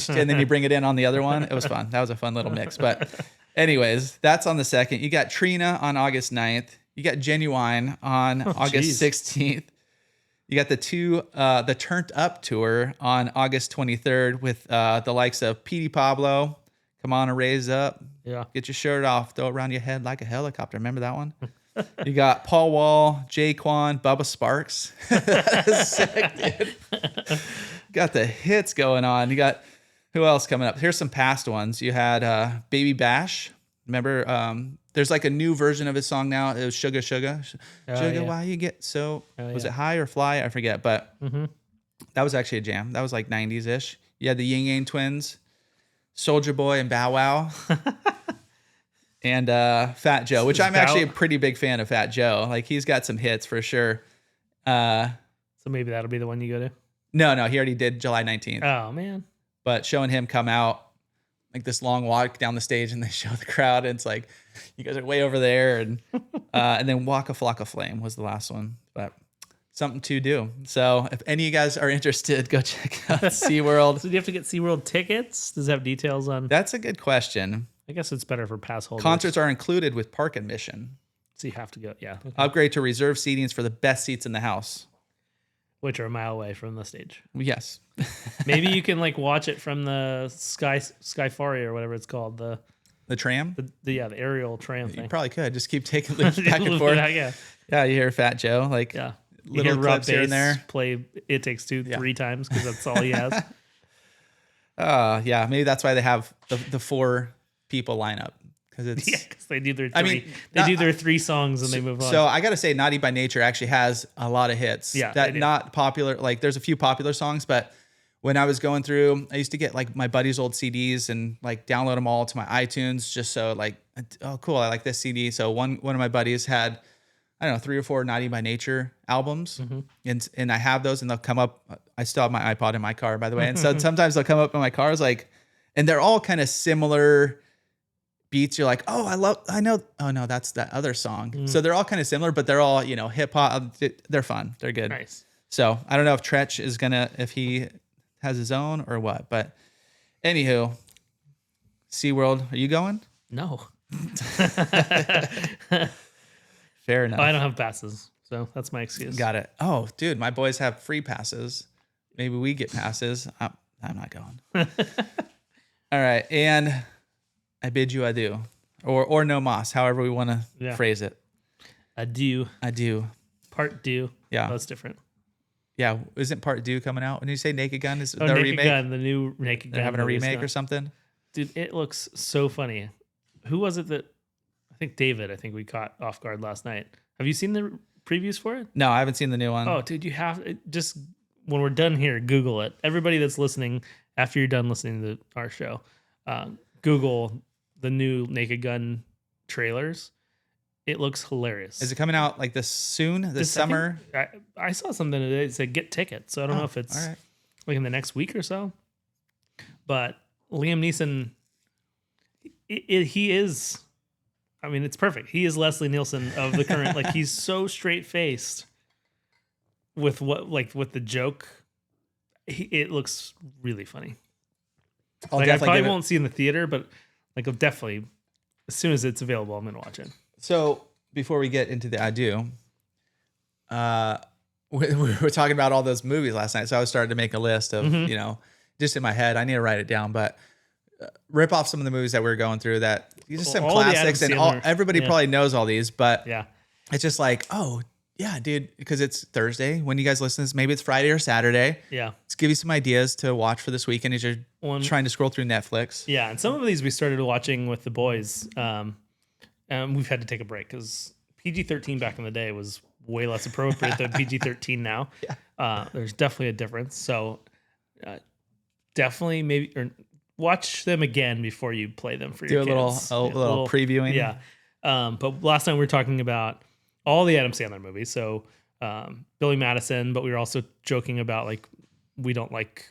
and then you bring it in on the other one. It was fun. That was a fun little mix. But anyways, that's on the 2nd. You got Trina on August 9th. You got Genuine on August 16th. You got the Turned Up tour on August 23rd with the likes of Petey Pablo, Come On and Raise Up. Yeah. Get your shirt off, throw it around your head like a helicopter. Remember that one? You got Paul Wall, Jay Quan, Bubba Sparks. That is sick, dude. Got the hits going on. You got, who else coming up? Here's some past ones. You had Baby Bash. Remember, there's like a new version of his song now. It was Sugar Sugar. Sugar, yeah. Why You Get So... was yeah. it High or Fly? I forget, but that was actually a jam. That was like 90s-ish. You had the Ying Yang Twins, Soulja Boy and Bow Wow, and Fat Joe, which I'm actually a pretty big fan of Fat Joe. Like, he's got some hits for sure. So maybe that'll be the one you go to? No, he already did July 19th. Oh, man. But showing him come out, like this long walk down the stage, and they show the crowd, and it's like, you guys are way over there. And then Waka Flocka Flame was the last one. But something to do. So if any of you guys are interested, go check out SeaWorld. So do you have to get SeaWorld tickets? Does it have details on? That's a good question. I guess it's better for pass holders. Concerts are included with park admission. So you have to go. Yeah. Okay. Upgrade to reserve seatings for the best seats in the house. Which are a mile away from the stage. Yes. Maybe you can like watch it from the Skyfari or whatever it's called. The tram? the aerial tram You thing. probably could. Just keep taking loops back and forth. Yeah. Yeah, you hear Fat Joe. Like, Yeah. little Rob clips here and Bass there. play It Takes Two 3 times because that's all he has. Yeah, maybe that's why they have the 4 people lineup. Because it's... Yeah, because they do their 3. I mean, they do their 3 songs and they move on. So I got to say, Naughty by Nature actually has a lot of hits. Yeah, that they do. not popular. Like, there's a few popular songs, but when I was going through, I used to get like my buddy's old CDs and like download them all to my iTunes, just so like, oh cool, I like this CD. So one of my buddies had, I don't know, 3 or 4 Naughty by Nature albums, and I have those, and they'll come up. I still have my iPod in my car, by the way, and so sometimes they'll come up in my cars, like, and they're all kind of similar beats. You're like, I know. Oh no, that's that other song. So they're all kind of similar, but they're all, hip hop. They're fun. They're good. Nice. So I don't know if Tretch is if he has his own or what, but anywho, SeaWorld, are you going? No. Fair enough. I don't have passes, so that's my excuse. Got it. Oh, dude, my boys have free passes. Maybe we get passes. I'm not going. All right, and I bid you adieu, or no mas, however we want to phrase it. Adieu. Adieu. Part due. Yeah. That's different. Yeah, isn't Part 2 coming out? When you say Naked Gun, is the Naked remake? Gun, the new Naked Gun. They're having a movie is remake gone. or something? Dude, it looks so funny. Who was it that? I think David. I think we caught off guard last night. Have you seen the previews for it? No, I haven't seen the new one. Oh, dude, you have just when we're done here, Google it. Everybody that's listening, after you're done listening to our show, Google the new Naked Gun trailers. It looks hilarious. Is it coming out like this soon? This summer? I saw something today that said get tickets. So I don't know if it's all right. like in the next week or so. But Liam Neeson, he is. I mean, it's perfect. He is Leslie Nielsen of the current. Like, he's so straight faced with with the joke. It looks really funny. I probably won't see it in the theater, but like, I'll definitely, as soon as it's available, I'm gonna watch it. So before we get into the Adieu, we were talking about all those movies last night. So I was starting to make a list of, just in my head. I need to write it down, but rip off some of the movies that we were going through that just some All the classics, Adam and Sandler. everybody probably knows all these, but Yeah. it's just like, oh yeah, dude, because it's Thursday when you guys listen to this, maybe it's Friday or Saturday. Yeah. Let's give you some ideas to watch for this weekend as you're trying to scroll through Netflix. Yeah. And some of these we started watching with the boys. And we've had to take a break because PG-13 back in the day was way less appropriate than PG-13 now. Yeah. There's definitely a difference. So definitely maybe or watch them again before you play them for your kids. A little previewing. Yeah. But last time we were talking about all the Adam Sandler movies. So Billy Madison, but we were also joking about like we don't like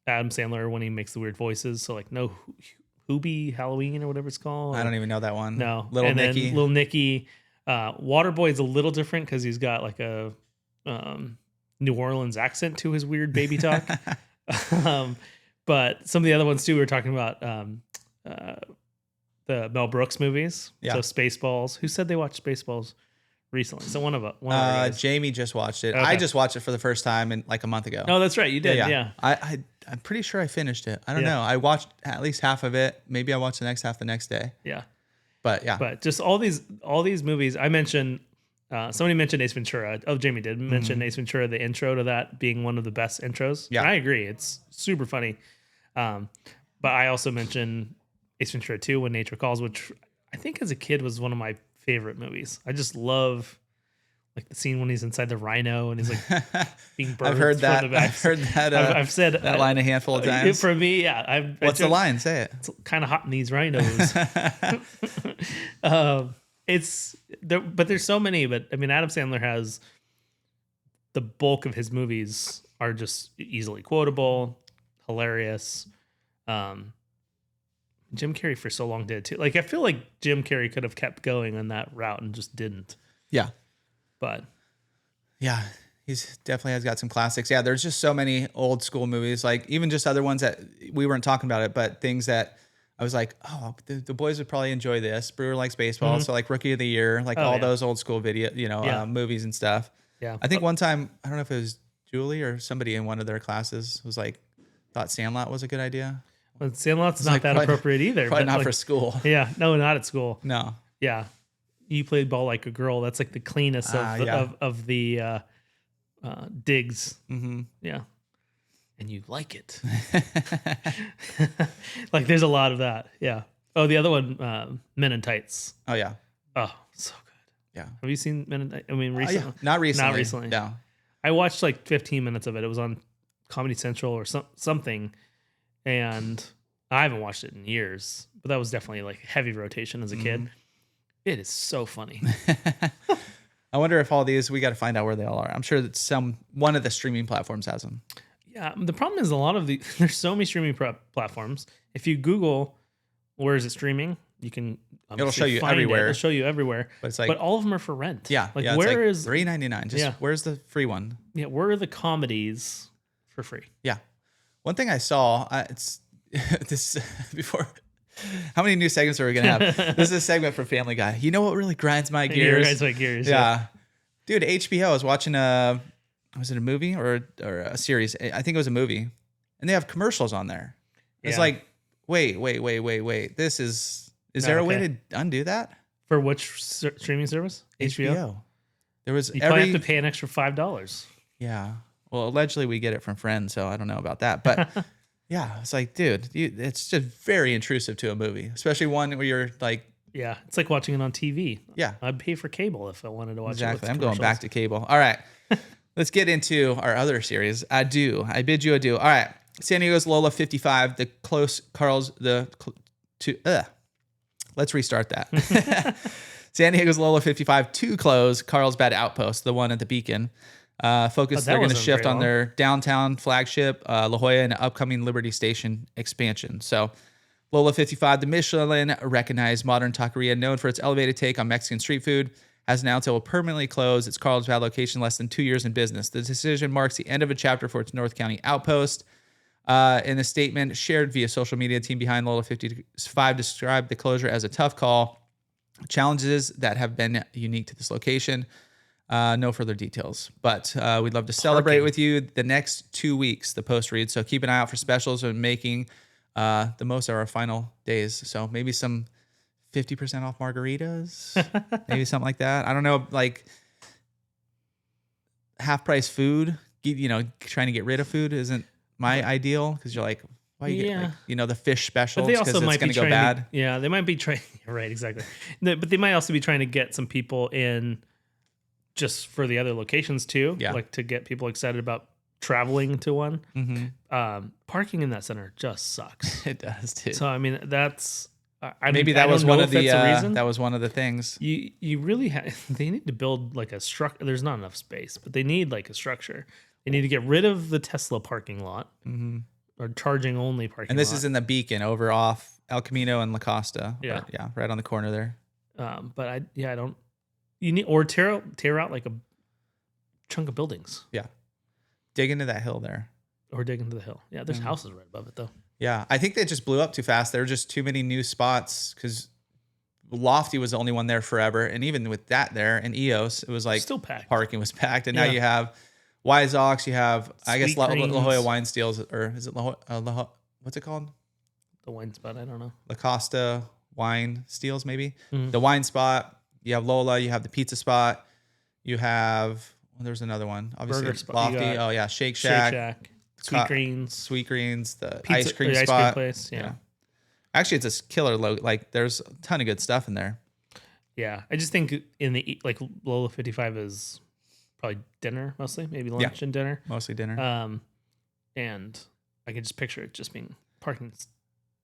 Adam Sandler when he makes the weird voices. So like no Hoobie Halloween or whatever it's called. I don't even know that one. No. Little Nicky. Little Nicky. Waterboy is a little different because he's got like a New Orleans accent to his weird baby talk. But some of the other ones too, we were talking about the Mel Brooks movies. Yeah. So Spaceballs. Who said they watched Spaceballs recently? So one of our guys. Jamie just watched it. Okay. I just watched it for the first time in like a month ago. Oh, that's right. You did. Yeah. I'm pretty sure I finished it. I don't Yeah. know. I watched at least half of it. Maybe I watched the next half the next day. Yeah. But yeah. But just all these movies. I mentioned somebody mentioned Ace Ventura. Oh, Jamie did mention Ace Ventura. The intro to that being one of the best intros. Yeah. And I agree. It's super funny. But I also mentioned Ace Ventura 2: When Nature Calls, which I think as a kid was one of my favorite movies. I just love like the scene when he's inside the rhino and he's like being birthed. I've heard that. From the back. I've heard that. I've said that line a handful of times. For me, yeah. What's the line? Say it. It's kind of hot in these rhinos. It's there, but there's so many. But I mean, Adam Sandler has the bulk of his movies are just easily quotable, hilarious. Jim Carrey for so long did too. Like I feel like Jim Carrey could have kept going on that route and just didn't. Yeah. But yeah, he's definitely has got some classics. Yeah, there's just so many old school movies, like even just other ones that we weren't talking about it, but things that I was like, oh, the boys would probably enjoy this. Brewer likes baseball, so like Rookie of the Year, like all those old school video, movies and stuff. Yeah, I think one time, I don't know if it was Julie or somebody in one of their classes was like, thought Sandlot was a good idea. But Sandlot's not like that quite- appropriate either. Probably but not like, for school. Yeah, no, not at school. No. Yeah, you played ball like a girl. That's like the cleanest of the digs. Mm-hmm. Yeah, and you like it. Like there's a lot of that. Yeah. Oh, the other one, Men in Tights. Oh yeah. Oh, so good. Yeah. Have you seen Men in Tights? I mean, recently. Yeah. Not recently. Not recently. No. I watched like 15 minutes of it. It was on Comedy Central or something, and I haven't watched it in years. But that was definitely like heavy rotation as a kid. It is so funny. I wonder if all these, we got to find out where they all are. I'm sure that one of the streaming platforms has them. Yeah, the problem is a lot of there's so many streaming platforms. If you Google where is it streaming, you can It'll show you find everywhere. It'll show you everywhere. But it's like, but all of them are for rent. Yeah. Like yeah, where it's is like $3.99? Just yeah. Where's the free one? Yeah, where are the comedies for free? Yeah. One thing I saw, it's this before. How many new segments are we gonna have? This is a segment from Family Guy. You know what really grinds my gears? Grinds my gears. Yeah. Dude, HBO. I was watching was it a movie or a series? I think it was a movie, and they have commercials on there. It's like, wait. This is there a way to undo that? For which streaming service? HBO. There was You probably have to pay an extra $5. Yeah. Well, allegedly we get it from friends, so I don't know about that. But yeah, it's like, dude, it's just very intrusive to a movie, especially one where you're like, yeah, it's like watching it on TV. Yeah. I'd pay for cable if I wanted to watch it. Exactly. I'm going back to cable. All right. Let's get into our other series. Adieu. I bid you adieu. All right. San Diego's Lola 55, the close Carl's Let's restart that. San Diego's Lola 55, too close Carlsbad Outpost, the one at the Beacon. Focus, they're going to shift on their downtown flagship, La Jolla, and upcoming Liberty Station expansion. So Lola 55, the Michelin recognized modern taqueria known for its elevated take on Mexican street food, has announced it will permanently close its Carlsbad location less than 2 years in business. The decision marks the end of a chapter for its North County outpost. In a statement shared via social media, team behind Lola 55 described the closure as a tough call. Challenges that have been unique to this location. No further details, but we'd love to celebrate with you the next 2 weeks, the post reads. So keep an eye out for specials and making the most of our final days. So maybe some 50% off margaritas, maybe something like that. I don't know, like half price food, trying to get rid of food isn't my ideal because you're like, why you get the fish specials because it's going to go bad. They might be trying, right, exactly. But they might also be trying to get some people in just for the other locations too. Yeah. Like to get people excited about traveling to one. Mm-hmm. Parking in that center just sucks. It does too. So I mean, that's Maybe I that was don't one know of if the that's reason. that was one of the things. You really they need to build like a structure. There's not enough space, but they need like a structure. They need to get rid of the Tesla parking lot or charging only parking. And this lot. is in the Beacon over off El Camino and La Costa. Yeah. Yeah, right on the corner there. But I don't. You need or tear out like a chunk of buildings Yeah. Dig into that hill there. or dig into the hill. Yeah, there's houses right above it though. Yeah, I think they just blew up too fast. There were just too many new spots because Lofty was the only one there forever. And even with that there and EOS, it was like Still packed. parking was packed. And now Yeah. you have Wise Ox, you have, I guess, Sweet La Greens. Jolla Wine Steels, or is it what's it called? The wine spot. I don't know. La Costa Wine Steels, maybe. Mhm. The wine spot. You have Lola. You have the pizza spot. You have, there's another one. Obviously, Burger spot. You Lofty. got Oh, yeah. Shake Shake Shack. Shack. Sweet Greens. Sweet Greens. The Pizza, ice cream the spot. Ice cream place. Yeah. Actually, it's a killer logo. Like, there's a ton of good stuff in there. Yeah. I just think in the like Lola 55 is probably dinner mostly, maybe lunch and dinner. Mostly dinner. And I can just picture it just being parking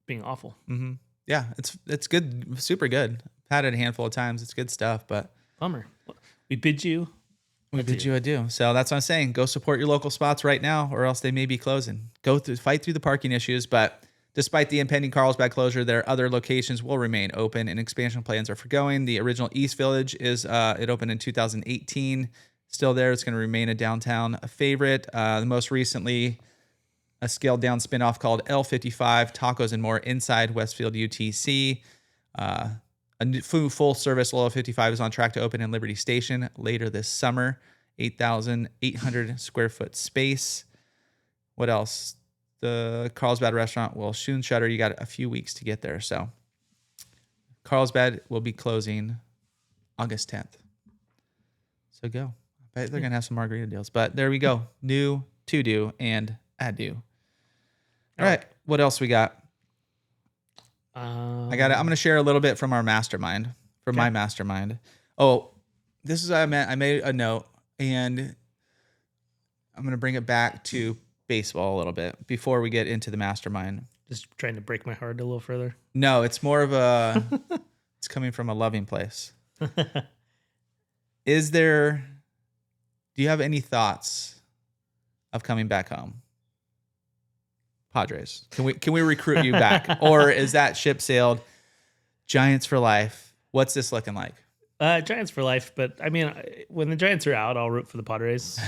being awful. Mm-hmm. Yeah, it's good, super good. I've had it a handful of times. It's good stuff, but Bummer. We bid you. we bid you adieu. So that's what I'm saying. Go support your local spots right now, or else they may be closing. Fight through the parking issues. But despite the impending Carlsbad closure, their other locations will remain open, and expansion plans are forgoing. The original East Village it opened in 2018. Still there. It's going to remain a downtown favorite. The most recently, a scaled down spinoff called L55 Tacos and More inside Westfield UTC. A new full service Lola 55 is on track to open in Liberty Station later this summer. 8,800 square foot space. What else? The Carlsbad restaurant will soon shutter. You got a few weeks to get there. So Carlsbad will be closing August 10th. So go. I bet they're going to have some margarita deals. But there we go. New, to do, and adieu. All right. What else we got? I'm going to share a little bit from our mastermind, my mastermind. Oh, this is what I meant. I made a note, and I'm going to bring it back to baseball a little bit before we get into the mastermind. Just trying to break my heart a little further. No, it's more of it's coming from a loving place. Do you have any thoughts of coming back home? Padres. Can we recruit you back? Or is that ship sailed? Giants for life. What's this looking like? Giants for life, but I mean, when the Giants are out, I'll root for the Padres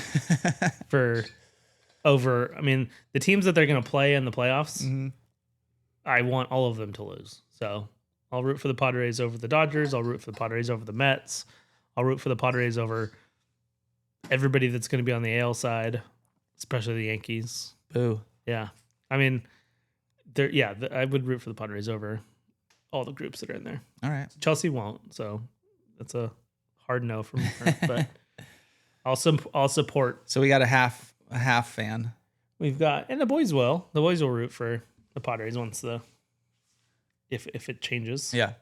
I mean, the teams that they're going to play in the playoffs, I want all of them to lose. So I'll root for the Padres over the Dodgers. I'll root for the Padres over the Mets. I'll root for the Padres over everybody that's going to be on the AL side, especially the Yankees. Boo. Yeah. I mean, I would root for the Padres over all the groups that are in there. All right. Chelsea won't, so that's a hard no from her. But I'll support. So we got a half fan. We've got, and the boys will. The boys will root for the Padres once if it changes. Yeah.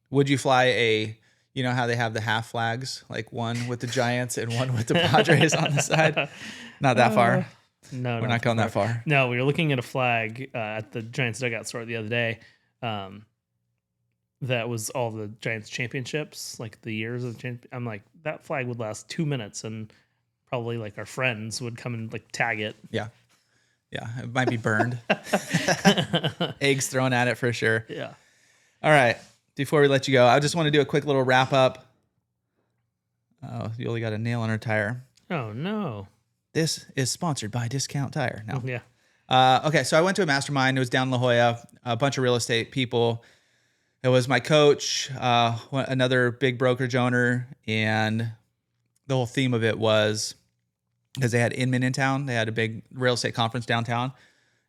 Would you fly you know how they have the half flags, like one with the Giants and one with the Padres on the side? Not that far. No, we're not going that far. No, we were looking at a flag at the Giants dugout store the other day. That was all the Giants championships, like the years of the champion. I'm like, that flag would last 2 minutes, and probably like our friends would come and like tag it. Yeah, it might be burned. Eggs thrown at it for sure. Yeah. All right. Before we let you go, I just want to do a quick little wrap up. Oh, you only got a nail in her tire. Oh no. This is sponsored by Discount Tire. No. Yeah. Okay, so I went to a mastermind. It was down in La Jolla, a bunch of real estate people. It was my coach, another big brokerage owner, and the whole theme of it was because they had Inman in town. They had a big real estate conference downtown.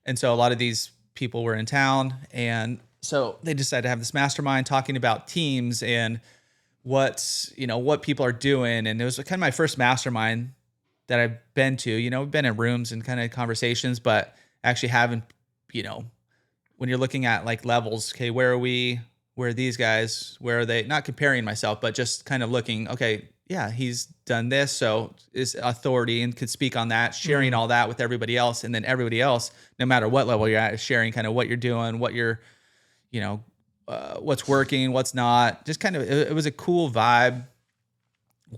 And so a lot of these people were in town. And so they decided to have this mastermind talking about teams and what people are doing. And it was kind of my first mastermind that I've been to. We've been in rooms and kind of conversations, but actually having, when you're looking at like levels, okay, where are we? where these guys, where are they? Not comparing myself, but just kind of looking, okay, yeah, he's done this, so is authority and could speak on that, sharing all that with everybody else. And then everybody else, no matter what level you're at, is sharing kind of what you're doing, what you're, what's working, what's not. Just kind of, it was a cool vibe,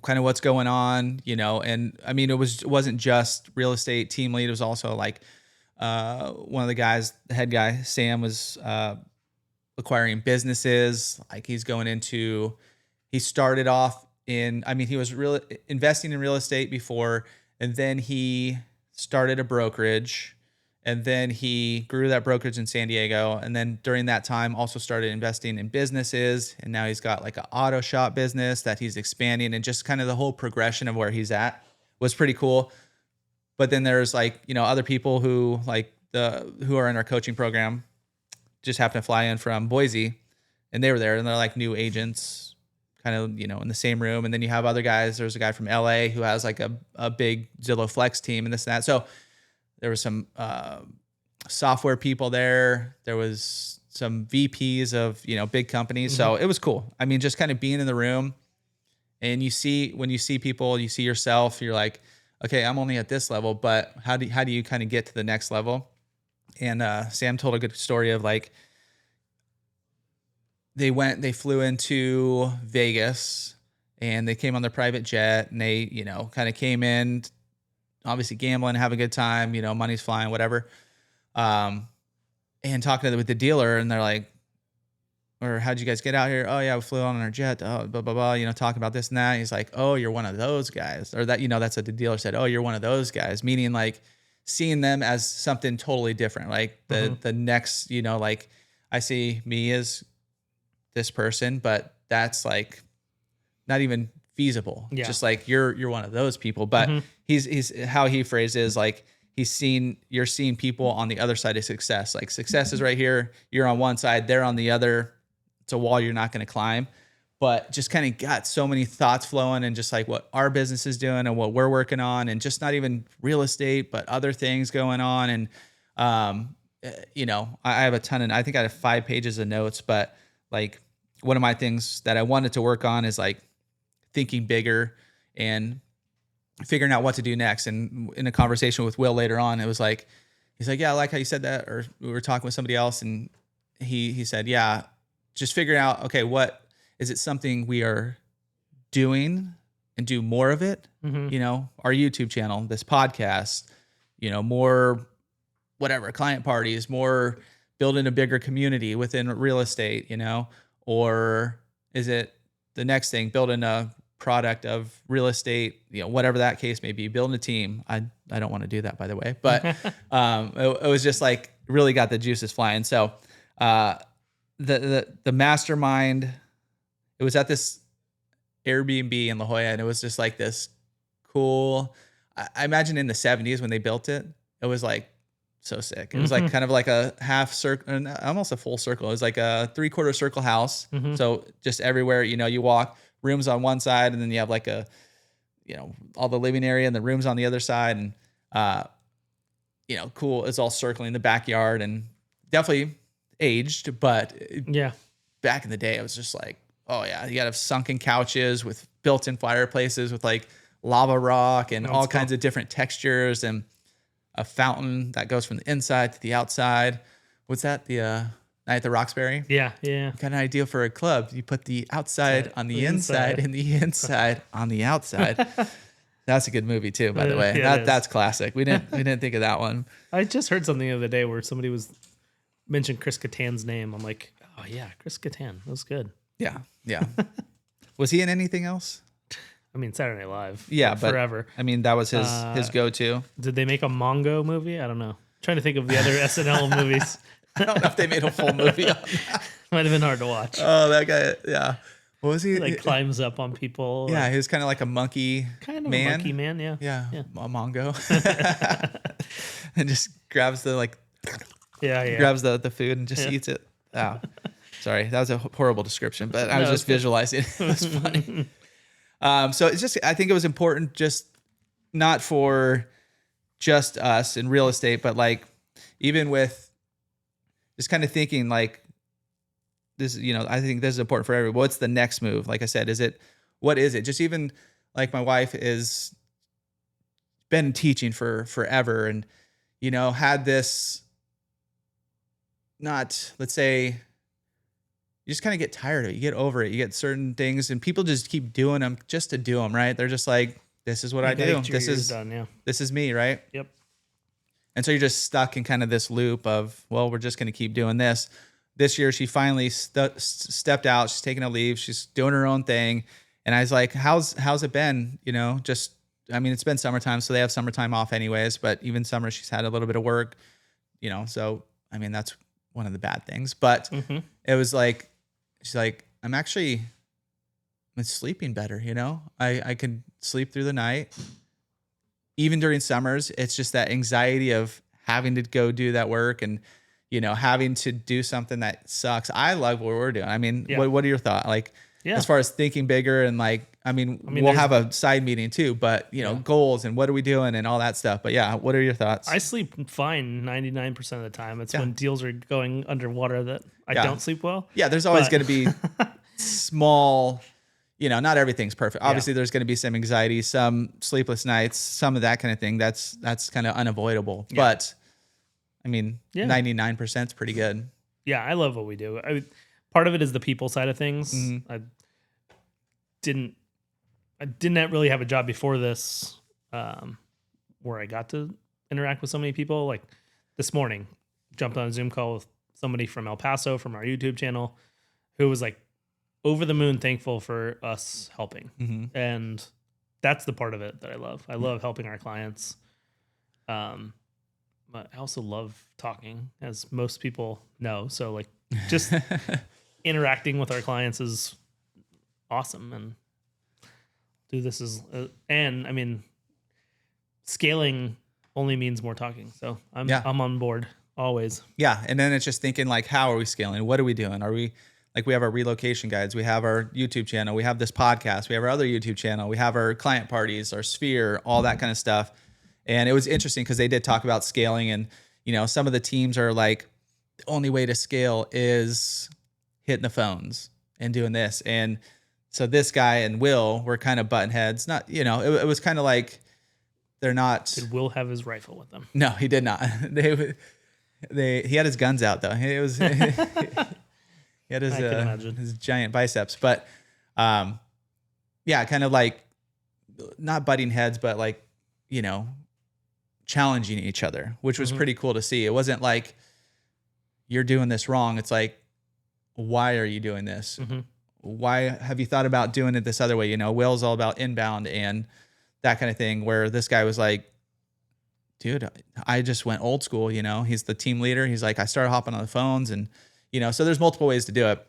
kind of what's going on, and I mean, it wasn't just real estate team lead. It was also like one of the guys, the head guy, Sam, was acquiring businesses. Like he started off he was really investing in real estate before, and then he started a brokerage, and then he grew that brokerage in San Diego. And then during that time also started investing in businesses. And now he's got like an auto shop business that he's expanding, and just kind of the whole progression of where he's at was pretty cool. But then there's like, other people who who are in our coaching program just happened to fly in from Boise, and they were there, and they're like new agents, kind of, in the same room. And then you have other guys. There's a guy from LA who has like a big Zillow Flex team and this and that. So there was some software people there. There was some VPs of, big companies. Mm-hmm. So it was cool. I mean, just kind of being in the room, and when you see people, you see yourself, you're like, okay, I'm only at this level, but how do you kind of get to the next level? And Sam told a good story of like, they flew into Vegas, and they came on their private jet, and they, kind of came in, obviously gambling, have a good time, money's flying, whatever. And talking with the dealer, and they're like, or how'd you guys get out here? Oh yeah, we flew on our jet. Oh, blah, blah, blah, talking about this and that. And he's like, oh, you're one of those guys. Or that, that's what the dealer said. Oh, you're one of those guys. Meaning like seeing them as something totally different. Like the next, like I see me as this person, but that's like not even feasible. Yeah. Just like you're one of those people. But he's how he phrased it is like you're seeing people on the other side of success. Like success is right here. You're on one side, they're on the other. It's a wall you're not going to climb. But just kind of got so many thoughts flowing, and just like what our business is doing and what we're working on, and just not even real estate, but other things going on. And I have a ton of, I think I have 5 pages of notes, but like one of my things that I wanted to work on is like thinking bigger and figuring out what to do next. And in a conversation with Will later on, it was like, he's like, yeah, I like how you said that. Or we were talking with somebody else, and he said, yeah, just figuring out, okay, what is it, something we are doing and do more of it? Our YouTube channel, this podcast, more whatever, client parties, more building a bigger community within real estate, or is it the next thing, building a product of real estate, whatever that case may be, building a team. I don't want to do that, by the way, but it was just like really got the juices flying. So the mastermind, it was at this Airbnb in La Jolla, and it was just like this cool, I imagine in the 70s when they built it, it was like so sick. It was like kind of like a half circle, almost a full circle. It was like a 3/4 circle house. So just everywhere, you walk, rooms on one side, and then you have like a, all the living area and the rooms on the other side. And, cool. It's all circling the backyard, and definitely aged, but yeah, back in the day, it was just like, oh yeah, you gotta have sunken couches with built-in fireplaces with like lava rock and all kinds of different textures, and a fountain that goes from the inside to the outside. What's that? The Night at the Roxbury? Yeah. Got an idea for a club. You put the outside on the inside and the inside on the outside. That's a good movie too, by the way. That's classic. We didn't think of that one. I just heard something the other day where somebody mentioned Chris Kattan's name. I'm like, oh yeah, Chris Kattan. That was good. Yeah. Was he in anything else? I mean, Saturday Night Live. Yeah, but forever. I mean, that was his go-to. Did they make a Mongo movie? I don't know. I'm trying to think of the other SNL movies. I don't know if they made a full movie on that. Might have been hard to watch. Oh, that guy. Yeah. What was he? He like climbs up on people. Yeah, he was kind of like a monkey kind of man. A monkey man, yeah. Yeah. A Mongo. And just grabs the like. Yeah. Grabs the food and just eats it. Oh, sorry. That was a horrible description, but I was just visualizing it. It was funny. So it's just, I think it was important, just not for just us in real estate, but like even with just kind of thinking like this, I think this is important for everyone. What's the next move? Like I said, what is it? Just even like my wife is been teaching for forever and, had this, not, let's say, you just kind of get tired of it. You get over it. You get certain things and people just keep doing them just to do them, right? They're just like, this is what I do. This is me, right? Yep. And so you're just stuck in kind of this loop of, well, we're just going to keep doing this. This year, she finally stepped out. She's taking a leave. She's doing her own thing. And I was like, how's it been? It's been summertime, so they have summertime off anyways. But even summer, she's had a little bit of work, So, that's one of the bad things. But it was like, she's like, I'm sleeping better, I can sleep through the night. Even during summers, it's just that anxiety of having to go do that work and, having to do something that sucks. I love what we're doing. What are your thoughts? Like, as far as thinking bigger and like, we'll have a side meeting too, but goals and what are we doing and all that stuff. But yeah, what are your thoughts? I sleep fine 99% of the time. It's when deals are going underwater that I don't sleep well. Yeah, there's always going to be small, not everything's perfect. Obviously, there's going to be some anxiety, some sleepless nights, some of that kind of thing. That's kind of unavoidable. Yeah. But 99% is pretty good. Yeah, I love what we do. Part of it is the people side of things. Mm-hmm. I didn't really have a job before this where I got to interact with so many people. Like this morning, jumped on a Zoom call with somebody from El Paso from our YouTube channel who was like over the moon thankful for us helping. Mm-hmm. And that's the part of it that I love. I love helping our clients. But I also love talking, as most people know. So like just interacting with our clients is awesome. And scaling only means more talking. So I'm on board always. Yeah. And then it's just thinking like, how are we scaling? What are we doing? Are we like, we have our relocation guides, we have our YouTube channel, we have this podcast, we have our other YouTube channel, we have our client parties, our sphere, all that kind of stuff. And it was interesting because they did talk about scaling and, some of the teams are like, the only way to scale is hitting the phones and doing this. And so this guy and Will were kind of button heads. Not, it was kind of like they're not. Did Will have his rifle with them? No, he did not. He had his guns out though. It was, he had his giant biceps, but kind of like not butting heads, but like, challenging each other, which was pretty cool to see. It wasn't like you're doing this wrong. It's like, why are you doing this? Mm-hmm. Why have you thought about doing it this other way? Will's all about inbound and that kind of thing, where this guy was like, dude, I just went old school. He's the team leader. He's like, I started hopping on the phones and, so there's multiple ways to do it,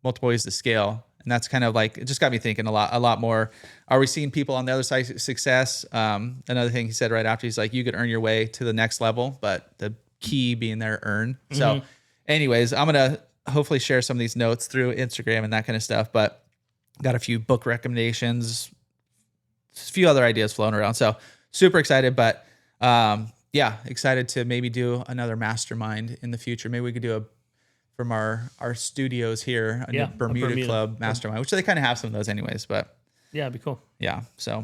multiple ways to scale. And that's kind of like, it just got me thinking a lot more. Are we seeing people on the other side of success? Another thing he said right after, he's like, you could earn your way to the next level, but the key being there, earn. Mm-hmm. So anyways, I'm going to hopefully share some of these notes through Instagram and that kind of stuff, but got a few book recommendations, a few other ideas floating around. So super excited, but excited to maybe do another mastermind in the future. Maybe we could do from our studios here, a Bermuda Club mastermind, which they kind of have some of those anyways, but yeah, it'd be cool. Yeah. So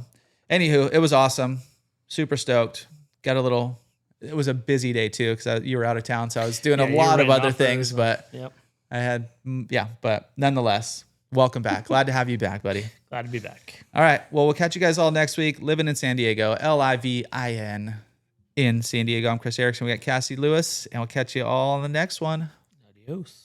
anywho, it was awesome. Super stoked. It was a busy day too, because you were out of town. So I was doing a lot of other things, but I had, but nonetheless, welcome back. Glad to have you back, buddy. Glad to be back. All right. Well, we'll catch you guys all next week. Living in San Diego, Livin in San Diego. I'm Chris Erickson. We got Cassie Lewis, and we'll catch you all on the next one. Adios.